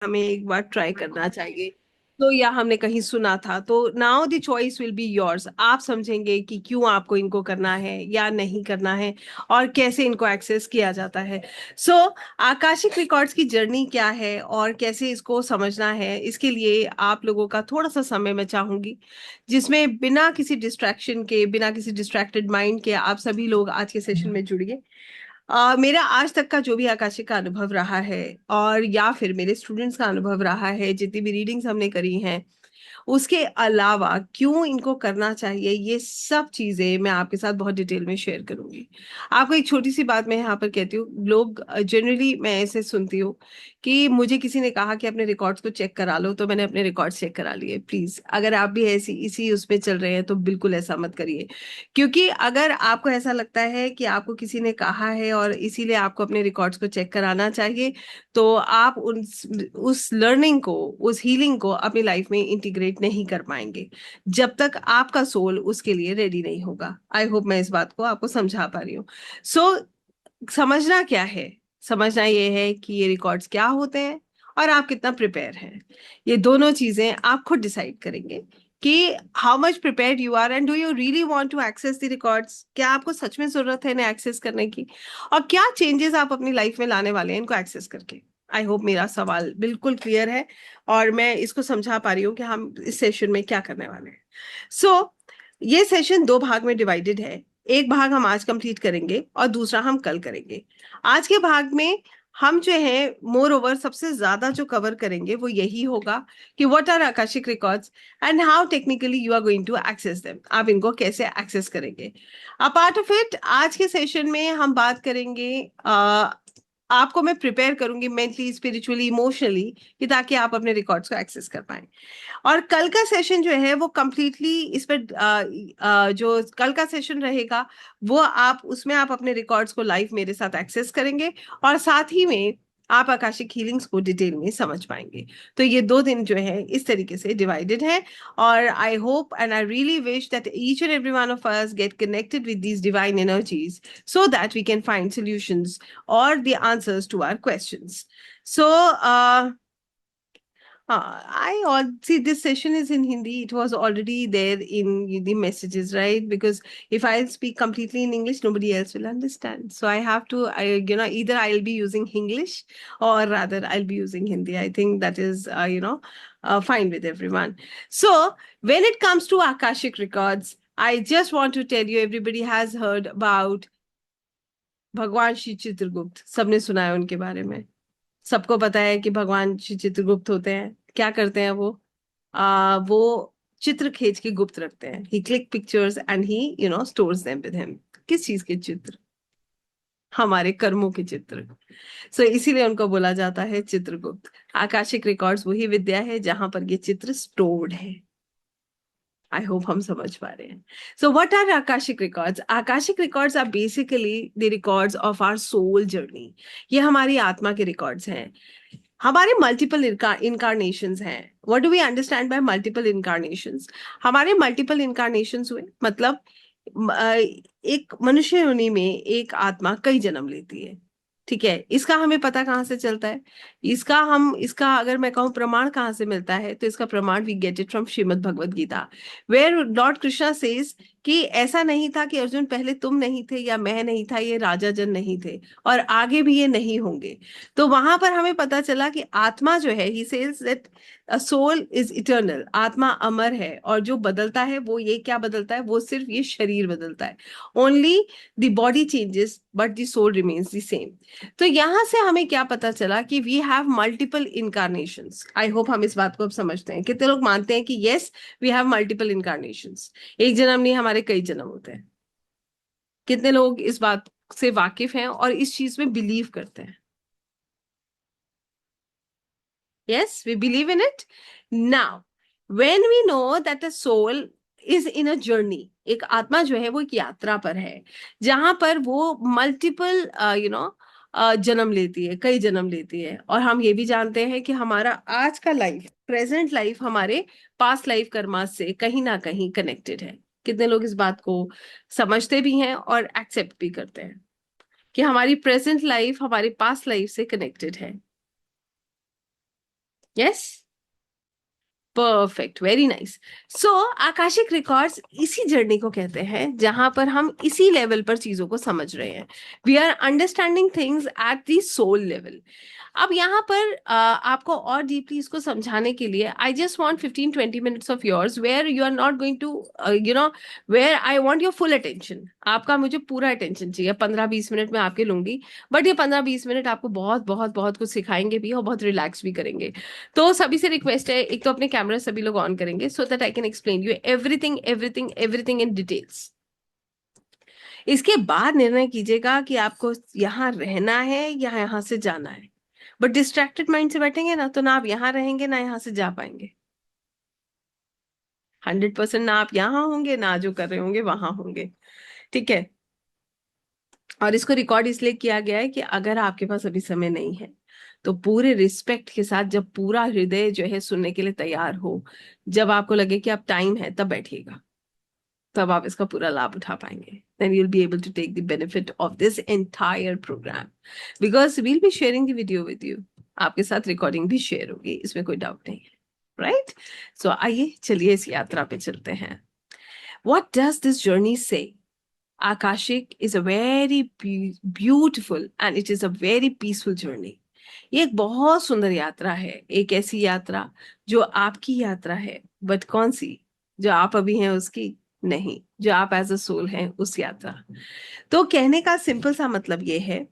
हमें एक बार ट्राई करना चाहिए। तो या हमने कहीं सुना था, तो now the choice will be yours. आप समझेंगे कि क्यों आपको इनको करना है या नहीं करना है, और कैसे इनको एक्सेस किया जाता है। सो आकाशिक रिकॉर्ड्स की जर्नी क्या है और कैसे इसको समझना है, इसके लिए आप लोगों का थोड़ा सा समय मैं चाहूंगी, जिसमें बिना किसी डिस्ट्रैक्शन के, बिना किसी डिस्ट्रैक्टेड माइंड के आप सभी लोग आज के सेशन में जुड़िए। मेरा आज तक का जो भी आकाशिक का अनुभव रहा है, और या फिर मेरे स्टूडेंट्स का अनुभव रहा है, जितनी भी रीडिंग्स हमने करी हैं, उसके अलावा क्यों इनको करना चाहिए, ये सब चीजें मैं आपके साथ बहुत डिटेल में शेयर करूंगी। आपको एक छोटी सी बात मैं यहाँ पर कहती हूँ। लोग जनरली, मैं ऐसे सुनती हूँ कि मुझे किसी ने कहा कि अपने रिकॉर्ड्स को चेक करा लो, तो मैंने अपने रिकॉर्ड्स चेक करा लिए। प्लीज, अगर आप भी ऐसी इसी उसमें चल रहे हैं तो बिल्कुल ऐसा मत करिए। क्योंकि अगर आपको ऐसा लगता है कि आपको किसी ने कहा है और इसीलिए आपको अपने रिकॉर्ड्स को चेक कराना चाहिए, तो आप उस लर्निंग को, उस हीलिंग को अपनी लाइफ में इंटीग्रेट नहीं कर पाएंगे, जब तक आपका सोल उसके लिए रेडी नहीं होगा। आई होप मैं इस बात को आपको समझा पा रही हूँ। सो समझना क्या है? समझना ये है कि ये रिकॉर्ड्स क्या होते हैं और आप कितना प्रिपेयर हैं। ये दोनों चीजें आप खुद डिसाइड करेंगे कि how much prepared you are, and do you really want to access the records. क्या आपको सच में जरूरत है इन्हें एक्सेस करने की, और क्या चेंजेस आप अपनी लाइफ में लाने वाले हैं इनको एक्सेस करके। आई होप मेरा सवाल बिल्कुल क्लियर है और मैं इसको समझा पा रही हूँ कि हम इस सेशन में क्या करने वाले हैं। सो ये सेशन दो भाग में डिवाइडेड है। एक भाग हम आज कंप्लीट करेंगे और दूसरा हम कल करेंगे। आज के भाग में हम जो है, मोर ओवर सबसे ज्यादा जो कवर करेंगे वो यही होगा कि what are Akashic records and how technically you are going to access them. आप इनको कैसे एक्सेस करेंगे। अपार्ट ऑफ इट, आज के सेशन में हम बात करेंगे, आपको मैं प्रिपेयर करूंगी मेंटली, स्पिरिचुअली, इमोशनली, कि ताकि आप अपने रिकॉर्ड्स को एक्सेस कर पाए। और कल का सेशन जो है वो कंप्लीटली इस पर जो कल का सेशन रहेगा, वो आप उसमें आप अपने रिकॉर्ड्स को लाइव मेरे साथ एक्सेस करेंगे, और साथ ही में आप आकाशिक हीलिंग्स को डिटेल में समझ पाएंगे। तो ये 2 दिन जो है इस तरीके से डिवाइडेड है। और I hope and I really wish that each and every one of us get connected with these divine energies, so that we can find solutions और the answers to our questions. So I all see this session is in Hindi. It was already there in the messages, right? Because if I speak completely in English, nobody else will understand. So I have to, either I'll be using English or rather I'll be using Hindi. I think that is, fine with everyone. So when it comes to Akashic records, I just want to tell you, everybody has heard about भगवान श्री चित्रगुप्त। सबने सुना है उनके बारे में। सबको पता है कि भगवान श्री चित्रगुप्त होते हैं। क्या करते हैं वो? वो चित्र खींच के गुप्त रखते हैं। He click pictures and he stores them with him. किस चीज के चित्र? हमारे कर्मों के चित्र। सो इसीलिए उनको बोला जाता है चित्रगुप्त। आकाशिक रिकॉर्ड्स वही विद्या है जहां पर ये चित्र स्टोर्ड है। आई होप हम समझ पा रहे हैं। So what are Akashic records? Akashic records are basically the records of our soul journey. ये हमारी आत्मा के रिकॉर्ड्स हैं। हमारे मल्टीपल इनकारनेशंस हैं। What do we understand by multiple incarnations? हमारे मल्टीपल इनकारनेशंस हुए मतलब एक मनुष्य योनि में एक आत्मा कई जन्म लेती है। ठीक है, इसका हमें पता कहाँ से चलता है? इसका अगर मैं कहूँ प्रमाण कहाँ से मिलता है, तो इसका प्रमाण we get it from Shrimad Bhagavad Gita, where lord Krishna says कि ऐसा नहीं था कि अर्जुन पहले तुम नहीं थे या मैं नहीं था, ये राजा जन नहीं थे और आगे भी ये नहीं होंगे। तो वहां पर हमें पता चला कि आत्मा जो है, he says that soul is eternal. आत्मा अमर है, और जो बदलता है वो ये क्या बदलता है? वो सिर्फ ये शरीर बदलता है। Only the body changes but the soul remains the same. तो यहां से हमें क्या पता चला कि we have multiple incarnations. I hope हम इस बात को अब समझते हैं। कितने लोग मानते हैं कि yes, we have multiple incarnations? एक जन्म नहीं, हमारे कई जन्म होते हैं। कितने लोग इस बात से वाकिफ हैं और इस चीज में बिलीव करते हैं? Yes, we believe in it. Now, when we know that a soul is in a journey, एक आत्मा जो है वो एक यात्रा पर है, जहां पर वो मल्टीपल जन्म लेती है, कई जन्म लेती है। और हम ये भी जानते हैं कि हमारा आज का लाइफ, प्रेजेंट लाइफ, हमारे पास्ट लाइफ कर्मा से कहीं ना कहीं कनेक्टेड है। कितने लोग इस बात को समझते भी हैं और एक्सेप्ट भी करते हैं कि हमारी प्रेजेंट लाइफ हमारी पास्ट लाइफ से कनेक्टेड है? Yes, perfect, very nice. So Akashic records इसी जर्नी को कहते हैं जहां पर हम इसी लेवल पर चीजों को समझ रहे हैं। We are understanding things at the soul level. अब यहाँ पर आपको और डीपली इसको समझाने के लिए I just want 15-20 minutes of yours where you are not going to where I want your full attention. आपका मुझे पूरा अटेंशन चाहिए, 15-20 मिनट में आपके लूंगी। बट ये 15-20 मिनट आपको बहुत बहुत बहुत कुछ सिखाएंगे भी और बहुत रिलैक्स भी करेंगे। तो सभी से रिक्वेस्ट है, एक तो अपने कैमरा सभी लोग ऑन करेंगे so that I can explain you everything everything everything in details. इसके बाद निर्णय कीजिएगा कि आपको यहाँ रहना है या यहाँ से जाना है। बट डिस्ट्रैक्टेड माइंड से बैठेंगे ना तो ना आप यहाँ रहेंगे ना यहाँ से जा पाएंगे। 100% ना आप यहाँ होंगे ना जो कर रहे होंगे वहां होंगे। ठीक है। और इसको रिकॉर्ड इसलिए किया गया है कि अगर आपके पास अभी समय नहीं है तो पूरे रिस्पेक्ट के साथ, जब पूरा हृदय जो है सुनने के लिए तैयार हो, जब आपको लगे कि अब टाइम है, तब बैठिएगा। तब आप इसका पूरा लाभ उठा पाएंगे। then you'll be able to take the benefit of this entire program because we'll be sharing the video with you। आपके साथ रिकॉर्डिंग भी शेयर होगी, इसमें कोई डाउट नहीं है। राइट। सो आइए चलिए इस यात्रा पे चलते हैं। what does this journey say? Akashic is a very beautiful and it is a very peaceful journey। ये एक बहुत सुंदर यात्रा है, एक ऐसी यात्रा जो आपकी यात्रा है। बट कौन सी? जो आप अभी हैं उसकी नहीं, जो आप एज अ सोल हैं उस यात्रा। तो कहने का सिंपल सा मतलब ये है,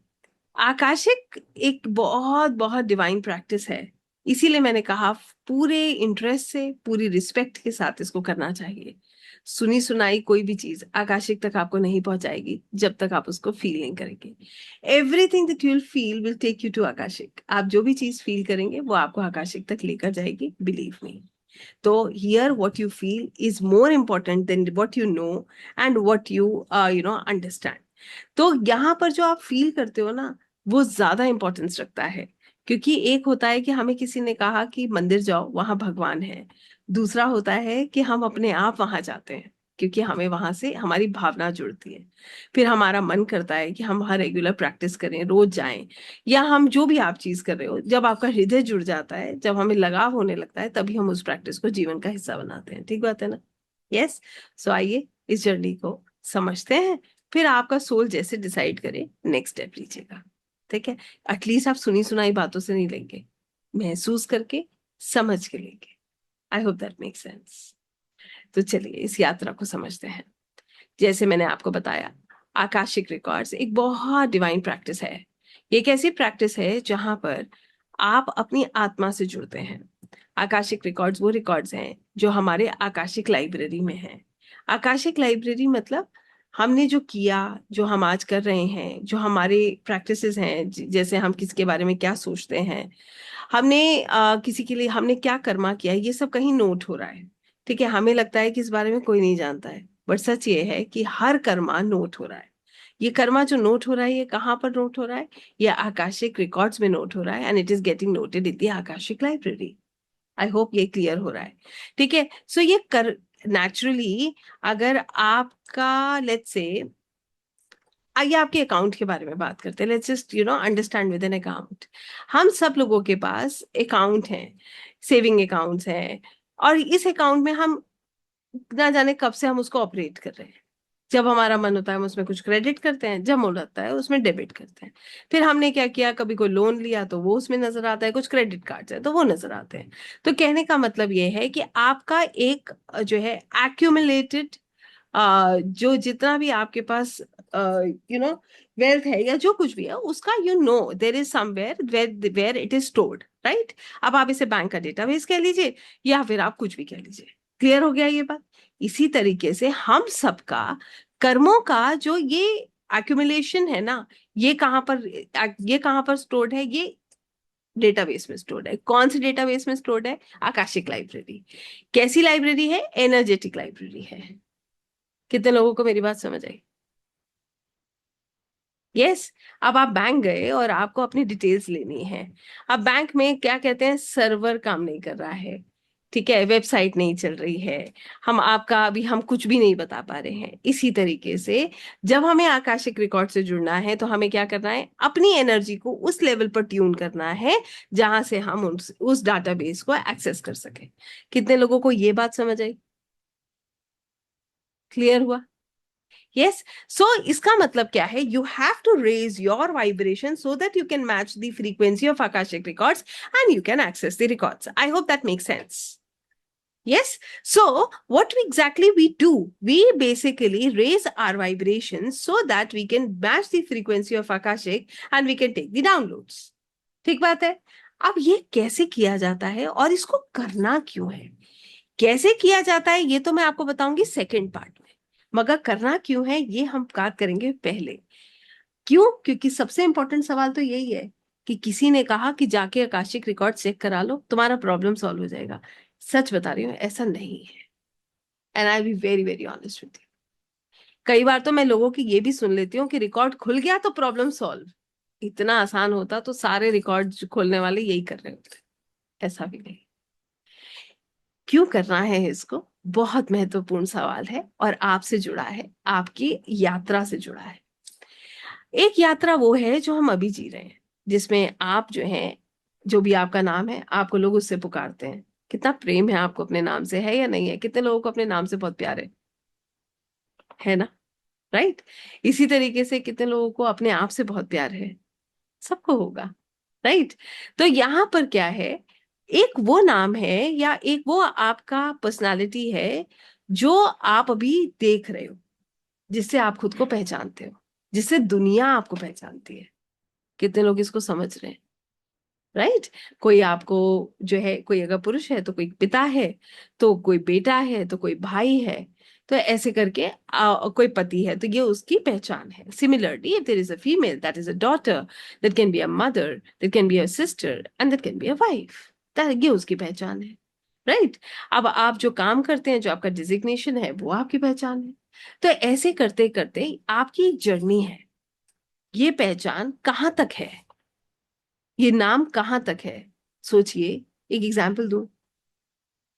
आकाशिक एक बहुत बहुत डिवाइन प्रैक्टिस है। इसीलिए मैंने कहा पूरे इंटरेस्ट से, पूरी रिस्पेक्ट के साथ इसको करना चाहिए। सुनी सुनाई कोई भी चीज आकाशिक तक आपको नहीं पहुंचाएगी जब तक आप उसको फील नहीं करेंगे। Everything that you will feel will take you to Akashic. आप जो भी चीज फील करेंगे वो आपको आकाशिक तक लेकर जाएगी, बिलीव मी। तो here what you feel is more important then what you know and what you understand. तो यहाँ पर जो आप फील करते हो ना, वो ज्यादा इंपॉर्टेंस रखता है। क्योंकि एक होता है कि हमें किसी ने कहा कि मंदिर जाओ वहां भगवान है। दूसरा होता है कि हम अपने आप वहां जाते हैं क्योंकि हमें वहां से हमारी भावना जुड़ती है। फिर हमारा मन करता है कि हम हर रेगुलर प्रैक्टिस करें, रोज जाएं, या हम जो भी आप चीज कर रहे हो, जब आपका हृदय जुड़ जाता है, जब हमें लगाव होने लगता है, तभी हम उस प्रैक्टिस को जीवन का हिस्सा बनाते हैं। ठीक बात है ना? यस। सो आइए इस जर्नी को समझते हैं, फिर आपका सोल जैसे डिसाइड करे नेक्स्ट स्टेप लीजिएगा। ठीक है। एटलीस्ट आप सुनी सुनाई बातों से नहीं लेंगे, महसूस करके समझ के लेंगे। आई होप दैट मेक सेंस। तो चलिए इस यात्रा को समझते हैं। जैसे मैंने आपको बताया, आकाशिक रिकॉर्ड्स एक बहुत डिवाइन प्रैक्टिस है। ये एक ऐसी प्रैक्टिस है जहां पर आप अपनी आत्मा से जुड़ते हैं। आकाशिक रिकॉर्ड्स वो रिकॉर्ड्स हैं जो हमारे आकाशिक लाइब्रेरी में हैं। आकाशिक लाइब्रेरी मतलब हमने जो किया, जो हम आज कर रहे हैं, जो हमारे प्रैक्टिसेस हैं, जैसे हम किसके बारे में क्या सोचते हैं, हमने किसी के लिए हमने क्या कर्मा किया, ये सब कहीं नोट हो रहा है। ठीक है। हमें लगता है कि इस बारे में कोई नहीं जानता है, बट सच ये है कि हर कर्मा नोट हो रहा है। ये कर्मा जो नोट हो रहा है, ये कहाँ पर नोट हो रहा है? ये आकाशिक रिकॉर्ड्स में नोट हो रहा है and it is getting noted in the Akashic library. I hope ये क्लियर हो रहा है। ठीक है। सो ये कर नेचुरली, अगर आपका लेट्स से, आइए आपके अकाउंट के बारे में बात करते हैं। Let's just understand with an account. हम सब लोगों के पास अकाउंट है, सेविंग अकाउंट्स हैं, और इस अकाउंट में हम ना जाने कब से हम उसको ऑपरेट कर रहे हैं। जब हमारा मन होता है हम उसमें कुछ क्रेडिट करते हैं, जब मन होता है उसमें डेबिट करते हैं। फिर हमने क्या किया, कभी कोई लोन लिया तो वो उसमें नजर आता है, कुछ क्रेडिट कार्ड्स है तो वो नजर आते हैं। तो कहने का मतलब ये है कि आपका एक जो है एक्यूमुलेटेड, जो जितना भी आपके पास वेल्थ है या जो कुछ भी है उसका, there is somewhere where where it is stored, right? अब आप इसे बैंक का डेटाबेस कह लीजिए या फिर आप कुछ भी कह लीजिए। क्लियर हो गया ये बात? इसी तरीके से हम सबका कर्मों का जो ये एक्यूमुलेशन है ना, ये कहाँ पर स्टोर्ड है? ये डेटाबेस में स्टोर्ड है। कौन से डेटाबेस में स्टोर्ड है? Akashic library. कैसी लाइब्रेरी है? एनर्जेटिक लाइब्रेरी है। कितने लोगों को मेरी बात समझ आई? यस। अब आप बैंक गए और आपको अपनी डिटेल्स लेनी है। अब बैंक में क्या कहते हैं, सर्वर काम नहीं कर रहा है। ठीक है, वेबसाइट नहीं चल रही है, हम आपका अभी हम कुछ भी नहीं बता पा रहे हैं। इसी तरीके से जब हमें आकाशिक रिकॉर्ड से जुड़ना है तो हमें क्या करना है, अपनी एनर्जी को उस लेवल पर ट्यून करना है जहां से हम उस डाटाबेस को एक्सेस कर सके। कितने लोगों को ये बात समझ आई? क्लियर हुआ? यस। सो इसका मतलब क्या है, you have to raise your vibration so that you can match the frequency of Akashic records and you can access the records. I hope that makes sense. Yes. So what exactly we do? We basically raise our vibrations so that we can match the frequency of Akashic and we can take the downloads. ठीक बात है। अब ये कैसे किया जाता है और इसको करना क्यों है, कैसे किया जाता है, ये तो मैं आपको बताऊंगी सेकंड पार्ट में, मगर करना क्यों है ये हम बात करेंगे पहले। क्यों? क्योंकि सबसे इंपॉर्टेंट सवाल तो यही है कि किसी ने कहा कि जाके आकाशिक रिकॉर्ड चेक करा लो, तुम्हारा प्रॉब्लम सॉल्व हो जाएगा। सच बता रही हूँ, ऐसा नहीं है। And I be very very honest with you. कई बार तो मैं लोगों की ये भी सुन लेती हूँ कि रिकॉर्ड खुल गया तो प्रॉब्लम सॉल्व। इतना आसान होता तो सारे रिकॉर्ड खोलने वाले यही कर रहे होते। ऐसा भी नहीं। क्यों करना है इसको, बहुत महत्वपूर्ण सवाल है और आपसे जुड़ा है, आपकी यात्रा से जुड़ा है। एक यात्रा वो है जो हम अभी जी रहे हैं, जिसमें आप जो हैं, जो भी आपका नाम है, आपको लोग उससे पुकारते हैं। कितना प्रेम है आपको अपने नाम से, है या नहीं है? कितने लोगों को अपने नाम से बहुत प्यार है ना? राइट। इसी तरीके से कितने लोगों को अपने आप से बहुत प्यार है? सबको होगा। राइट। तो यहाँ पर क्या है, एक वो नाम है या एक वो आपका पर्सनालिटी है जो आप अभी देख रहे हो, जिससे आप खुद को पहचानते हो, जिससे दुनिया आपको पहचानती है। कितने लोग इसको समझ रहे हैं? राइट। कोई आपको जो है, कोई अगर पुरुष है तो कोई पिता है, तो कोई बेटा है तो कोई भाई है, तो ऐसे करके कोई पति है तो ये उसकी पहचान है। Similarly if there is a female, that is a daughter, that can be a mother, that can be a sister and that can be a wife. ये उसकी पहचान है। राइट। अब आप जो काम करते हैं, जो आपका डिजिग्नेशन है, वो आपकी पहचान है। तो ऐसे करते करते आपकी एक जर्नी है। ये पहचान कहाँ तक है, ये नाम कहाँ तक है? सोचिए। एक एग्जाम्पल दूं,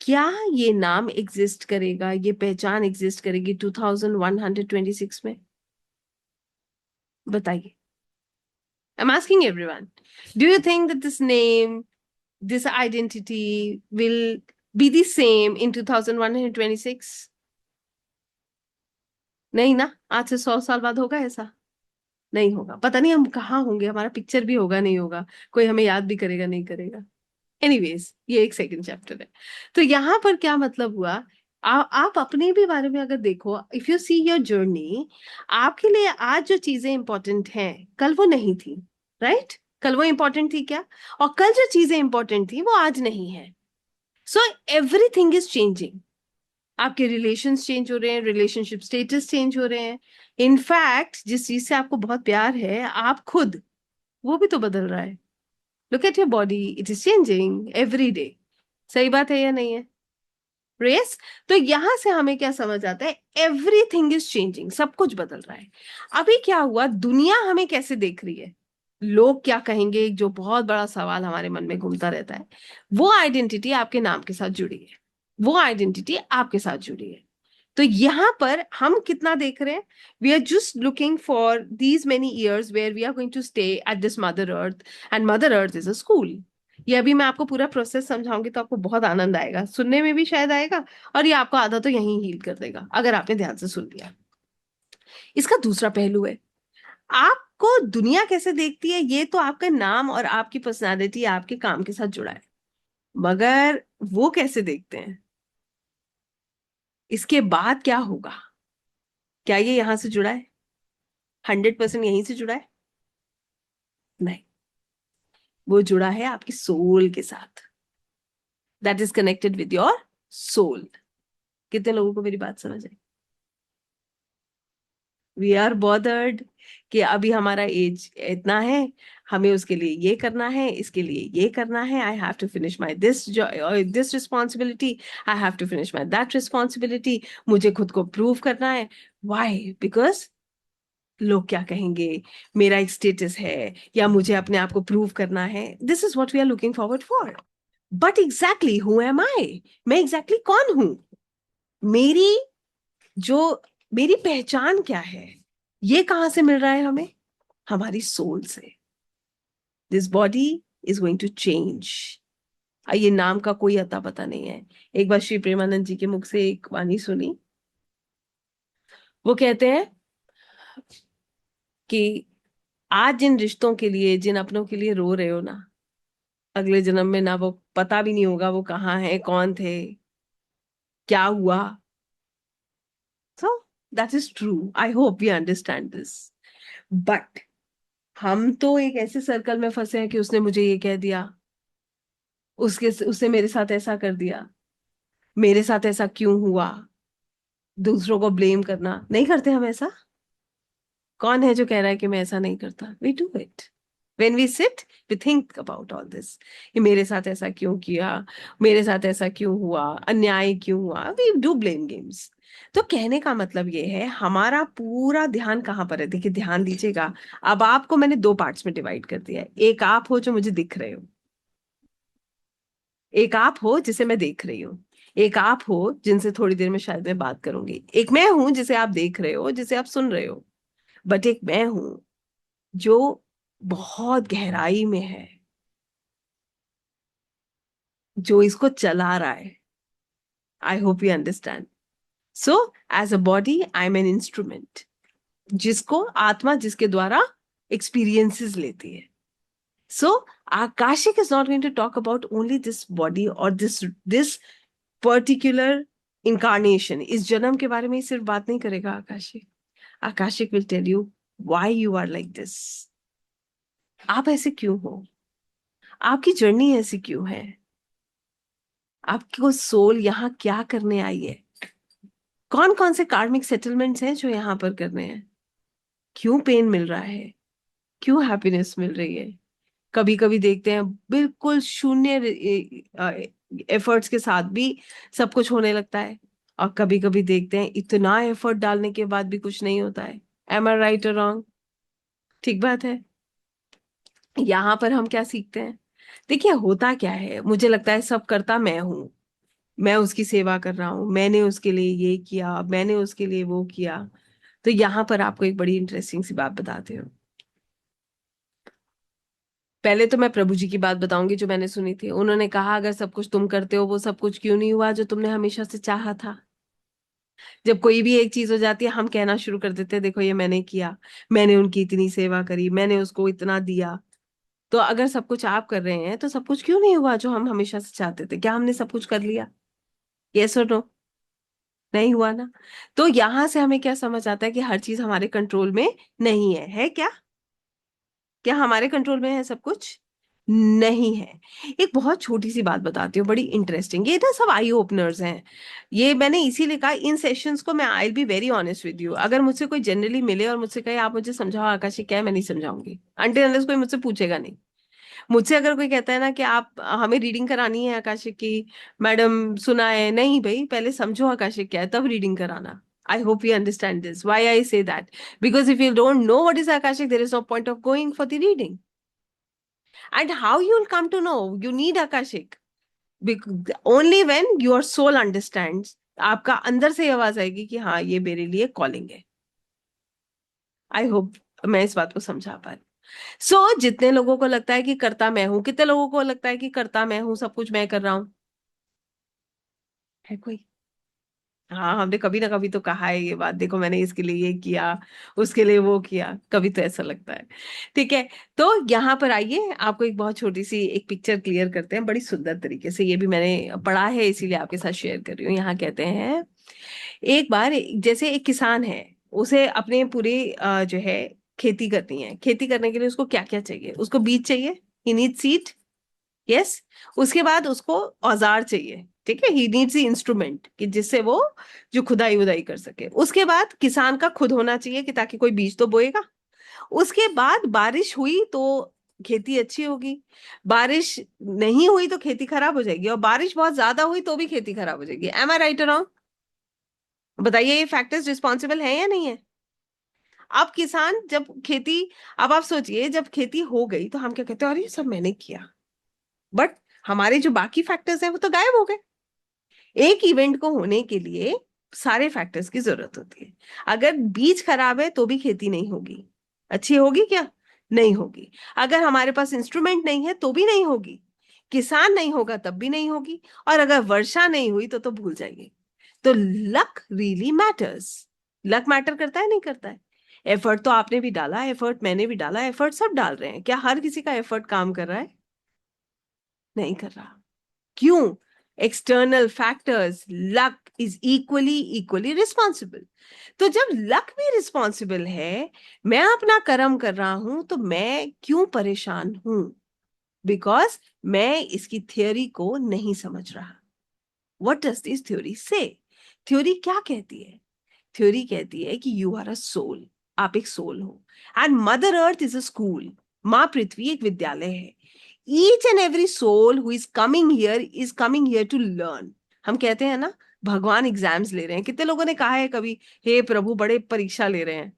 क्या ये नाम एग्जिस्ट करेगा, ये पहचान एग्जिस्ट करेगी 2126 में? बताइए। I am asking everyone, do you think that this name, this identity will be the same in 2126? नहीं ना। आज से 100 साल बाद होगा ऐसा? नहीं होगा। पता नहीं हम कहाँ होंगे, हमारा पिक्चर भी होगा नहीं होगा, कोई हमें याद भी करेगा नहीं करेगा। एनीवेज, ये एक सेकंड चैप्टर है। तो यहाँ पर क्या मतलब हुआ, आप अपने भी बारे में अगर देखो, if you see your journey, आपके लिए आज जो चीजें इंपॉर्टेंट हैं कल वो नहीं थी। राइट। कल वो इंपॉर्टेंट थी क्या? और कल जो चीजें इंपॉर्टेंट थी वो आज नहीं है। So everything is changing. आपके रिलेशंस चेंज हो रहे हैं, रिलेशनशिप स्टेटस चेंज हो रहे हैं। इनफैक्ट जिस चीज से आपको बहुत प्यार है, आप खुद, वो भी तो बदल रहा है। Look at your body, it is changing every day. सही बात है या नहीं है? रेस। तो यहां से हमें क्या समझ आता है, एवरीथिंग इज चेंजिंग, सब कुछ बदल रहा है। अभी क्या हुआ, दुनिया हमें कैसे देख रही है, लोग क्या कहेंगे, जो बहुत बड़ा सवाल हमारे मन में घूमता रहता है। वो आइडेंटिटी आपके नाम के साथ जुड़ी है, वो आइडेंटिटी आपके साथ जुड़ी है। तो यहां पर हम कितना देख रहे हैं, we are just looking for these many years where we are going to stay at this mother earth, and mother earth is a school. ये अभी मैं आपको पूरा प्रोसेस समझाऊंगी तो आपको बहुत आनंद आएगा, सुनने में भी शायद आएगा, और ये आपको आधा तो यहीं हील कर देगा अगर आपने ध्यान से सुन लिया। इसका दूसरा पहलू है, आपको दुनिया कैसे देखती है, ये तो आपका नाम और आपकी पर्सनालिटी आपके काम के साथ जुड़ा है, मगर वो कैसे देखते हैं, इसके बाद क्या होगा, क्या ये यहां से जुड़ा है? 100% यहीं से जुड़ा है? नहीं। वो जुड़ा है आपकी सोल के साथ। That is connected with your soul. कितने लोगों को मेरी बात समझ आई? वी आर बॉदर्ड कि अभी हमारा एज इतना है, हमें उसके लिए ये करना है, इसके लिए ये करना है, I have to finish my this responsibility, I have to finish my that responsibility, मुझे खुद को प्रूव करना है। वाई? बिकॉज लोग क्या कहेंगे, मेरा एक स्टेटस है, या मुझे अपने आप को प्रूव करना है। This is what we are looking forward for. But exactly who am I, मैं एग्जैक्टली कौन हूं, मेरी जो मेरी पहचान क्या है, ये कहां से मिल रहा है हमें, हमारी सोल से। This body is going to change. ये नाम का कोई अता पता नहीं है। एक बार श्री प्रेमानंद जी के मुख से एक वाणी सुनी। वो कहते हैं कि आज जिन रिश्तों के लिए, जिन अपनों के लिए रो रहे हो ना, अगले जन्म में ना वो पता भी नहीं होगा वो कहाँ है, कौन थे, क्या हुआ। So that is true, I hope we understand this. But हम तो एक ऐसे सर्कल में फंसे हैं कि उसने मुझे ये कह दिया, उसने मेरे साथ ऐसा कर दिया, मेरे साथ ऐसा क्यों हुआ, दूसरों को ब्लेम करना। नहीं करते हम ऐसा? कौन है जो कह रहा है कि मैं ऐसा नहीं करता? We do it. When we sit, we think about all this, कि मेरे साथ ऐसा क्यों किया, मेरे साथ ऐसा क्यों हुआ, अन्याय क्यों हुआ, वी डू ब्लेम गेम्स। तो कहने का मतलब ये है, हमारा पूरा ध्यान कहाँ पर है? देखिए, ध्यान दीजिएगा। अब आपको मैंने दो पार्ट्स में डिवाइड कर दिया है। एक आप हो जो मुझे दिख रहे हो, एक आप हो जिसे मैं देख रही हूँ, एक आप हो जिनसे थोड़ी देर में शायद मैं बात करूंगी, एक मैं हूं जिसे आप देख रहे हो, जिसे आप सुन रहे हो। बट एक मैं हूं जो बहुत गहराई में है, जो इसको चला रहा है। I hope you understand. So as a body I am an instrument, जिसको आत्मा, जिसके द्वारा एक्सपीरियंसेस लेती है। So Akashic is not going to talk about only this body और दिस पर्टिकुलर इनकारनेशन। इस जन्म के बारे में ही सिर्फ बात नहीं करेगा Akashic. Akashic will tell you why you are like this. आप ऐसे क्यों हो, आपकी जर्नी ऐसी क्यों है, आपको सोल यहाँ क्या करने आई है, कौन कौन से कार्मिक सेटलमेंट्स हैं जो यहाँ पर करने हैं, क्यों पेन मिल रहा है, क्यों हैप्पीनेस मिल रही है। कभी कभी देखते हैं बिल्कुल शून्य एफर्ट्स के साथ भी सब कुछ होने लगता है, और कभी कभी देखते हैं इतना एफर्ट डालने के बाद भी कुछ नहीं होता है। एम आई राइट और रॉन्ग? ठीक बात है। यहाँ पर हम क्या सीखते हैं? देखिए, होता क्या है, मुझे लगता है सब करता मैं हूं, मैं उसकी सेवा कर रहा हूँ, मैंने उसके लिए ये किया, मैंने उसके लिए वो किया। तो यहाँ पर आपको एक बड़ी इंटरेस्टिंग सी बात बताते हो। पहले तो मैं प्रभु जी की बात बताऊंगी जो मैंने सुनी थी। उन्होंने कहा, अगर सब कुछ तुम करते हो, वो सब कुछ क्यों नहीं हुआ जो तुमने हमेशा से चाहा था? जब कोई भी एक चीज हो जाती है, हम कहना शुरू कर देते हैं, देखो ये मैंने किया, मैंने उनकी इतनी सेवा करी, मैंने उसको इतना दिया। तो अगर सब कुछ आप कर रहे हैं, तो सब कुछ क्यों नहीं हुआ जो हम हमेशा से चाहते थे? क्या हमने सब कुछ कर लिया? यस और नो? नहीं हुआ ना। तो यहां से हमें क्या समझ आता है कि हर चीज हमारे कंट्रोल में नहीं है क्या? क्या हमारे कंट्रोल में है सब कुछ? नहीं है। एक बहुत छोटी सी बात बताती हूँ, बड़ी इंटरेस्टिंग। ये ना सब आई ओपनर्स हैं। ये मैंने इसीलिए कहा, इन सेशंस को मैं I be very honest with you. अगर मुझसे कोई जनरली मिले और मुझसे कहे आप मुझे समझाओ आकाश ये क्या है, मैं नहीं समझाऊंगी अनटिल अनलेस कोई मुझसे पूछेगा नहीं। मुझसे अगर कोई कहता है ना कि आप हमें रीडिंग करानी है आकाशिक की, मैडम सुना है, नहीं भाई, पहले समझो आकाशिक क्या है, तब रीडिंग कराना। I hope you understand this. Why I say that? Because if you don't know what is Akashic, there is no point of going for the reading. And how you will come to know? You need Akashic. Only when your soul understands. आपका अंदर से ये आवाज आएगी कि हाँ, ये मेरे लिए कॉलिंग है। आई होप मैं इस बात को समझा पा रही। सो जितने लोगों को लगता है कि करता मैं हूं, कितने लोगों को लगता है कि करता मैं हूं, सब कुछ मैं कर रहा हूं? है कोई? हाँ, हमने कभी ना कभी तो कहा है ये बात, देखो मैंने इसके लिए ये किया, उसके लिए वो किया, कभी तो ऐसा लगता है। ठीक है। तो यहाँ पर आइए, आपको एक बहुत छोटी सी एक पिक्चर क्लियर करते हैं बड़ी सुंदर तरीके से। ये भी मैंने पढ़ा है, इसीलिए आपके साथ शेयर कर रही हूँ। यहाँ कहते हैं, एक बार जैसे एक किसान है, उसे अपने पूरे जो है खेती करनी है। खेती करने के लिए उसको क्या क्या चाहिए? उसको बीज चाहिए, ही नीड सीड। यस। उसके बाद उसको औजार चाहिए, ठीक है, ही नीड्स इंस्ट्रूमेंट कि जिससे वो जो खुदाई उदाई कर सके। उसके बाद किसान का खुद होना चाहिए कि ताकि कोई बीज तो बोएगा। उसके बाद बारिश हुई तो खेती अच्छी होगी, बारिश नहीं हुई तो खेती खराब हो जाएगी, और बारिश बहुत ज्यादा हुई तो भी खेती खराब हो जाएगी। एम आई राइट और रॉन्ग? बताइए, ये फैक्टर्स रिस्पॉन्सिबल है या नहीं है? अब किसान जब खेती, अब आप सोचिए, जब खेती हो गई तो हम क्या कहते हैं, अरे ये सब मैंने किया। बट हमारे जो बाकी फैक्टर्स हैं वो तो गायब हो गए। एक इवेंट को होने के लिए सारे फैक्टर्स की जरूरत होती है। अगर बीज खराब है तो भी खेती नहीं होगी, अच्छी होगी क्या? नहीं होगी। अगर हमारे पास इंस्ट्रूमेंट नहीं है तो भी नहीं होगी, किसान नहीं होगा तब भी नहीं होगी, और अगर वर्षा नहीं हुई तो भूल जाइए। तो luck really matters. Luck matter करता है नहीं करता है? एफर्ट तो आपने भी डाला, एफर्ट मैंने भी डाला, एफर्ट सब डाल रहे हैं, क्या हर किसी का एफर्ट काम कर रहा है? नहीं कर रहा। क्यों? External factors, luck is equally equally responsible. तो जब लक भी रिस्पॉन्सिबल है, मैं अपना कर्म कर रहा हूं, तो मैं क्यों परेशान हूं? बिकॉज मैं इसकी थ्योरी को नहीं समझ रहा। व्हाट डज दिस थ्योरी से? थ्योरी क्या कहती है? थ्योरी कहती है कि यू आर अ सोल, आप एक सोल हो, and mother earth is a school, माँ पृथ्वी एक विद्यालय है। Each and every soul who is coming here to learn. हम कहते हैं ना, भगवान एग्जाम्स ले रहे हैं। कितने लोगों ने कहा है कभी, हे प्रभु बड़े परीक्षा ले रहे हैं?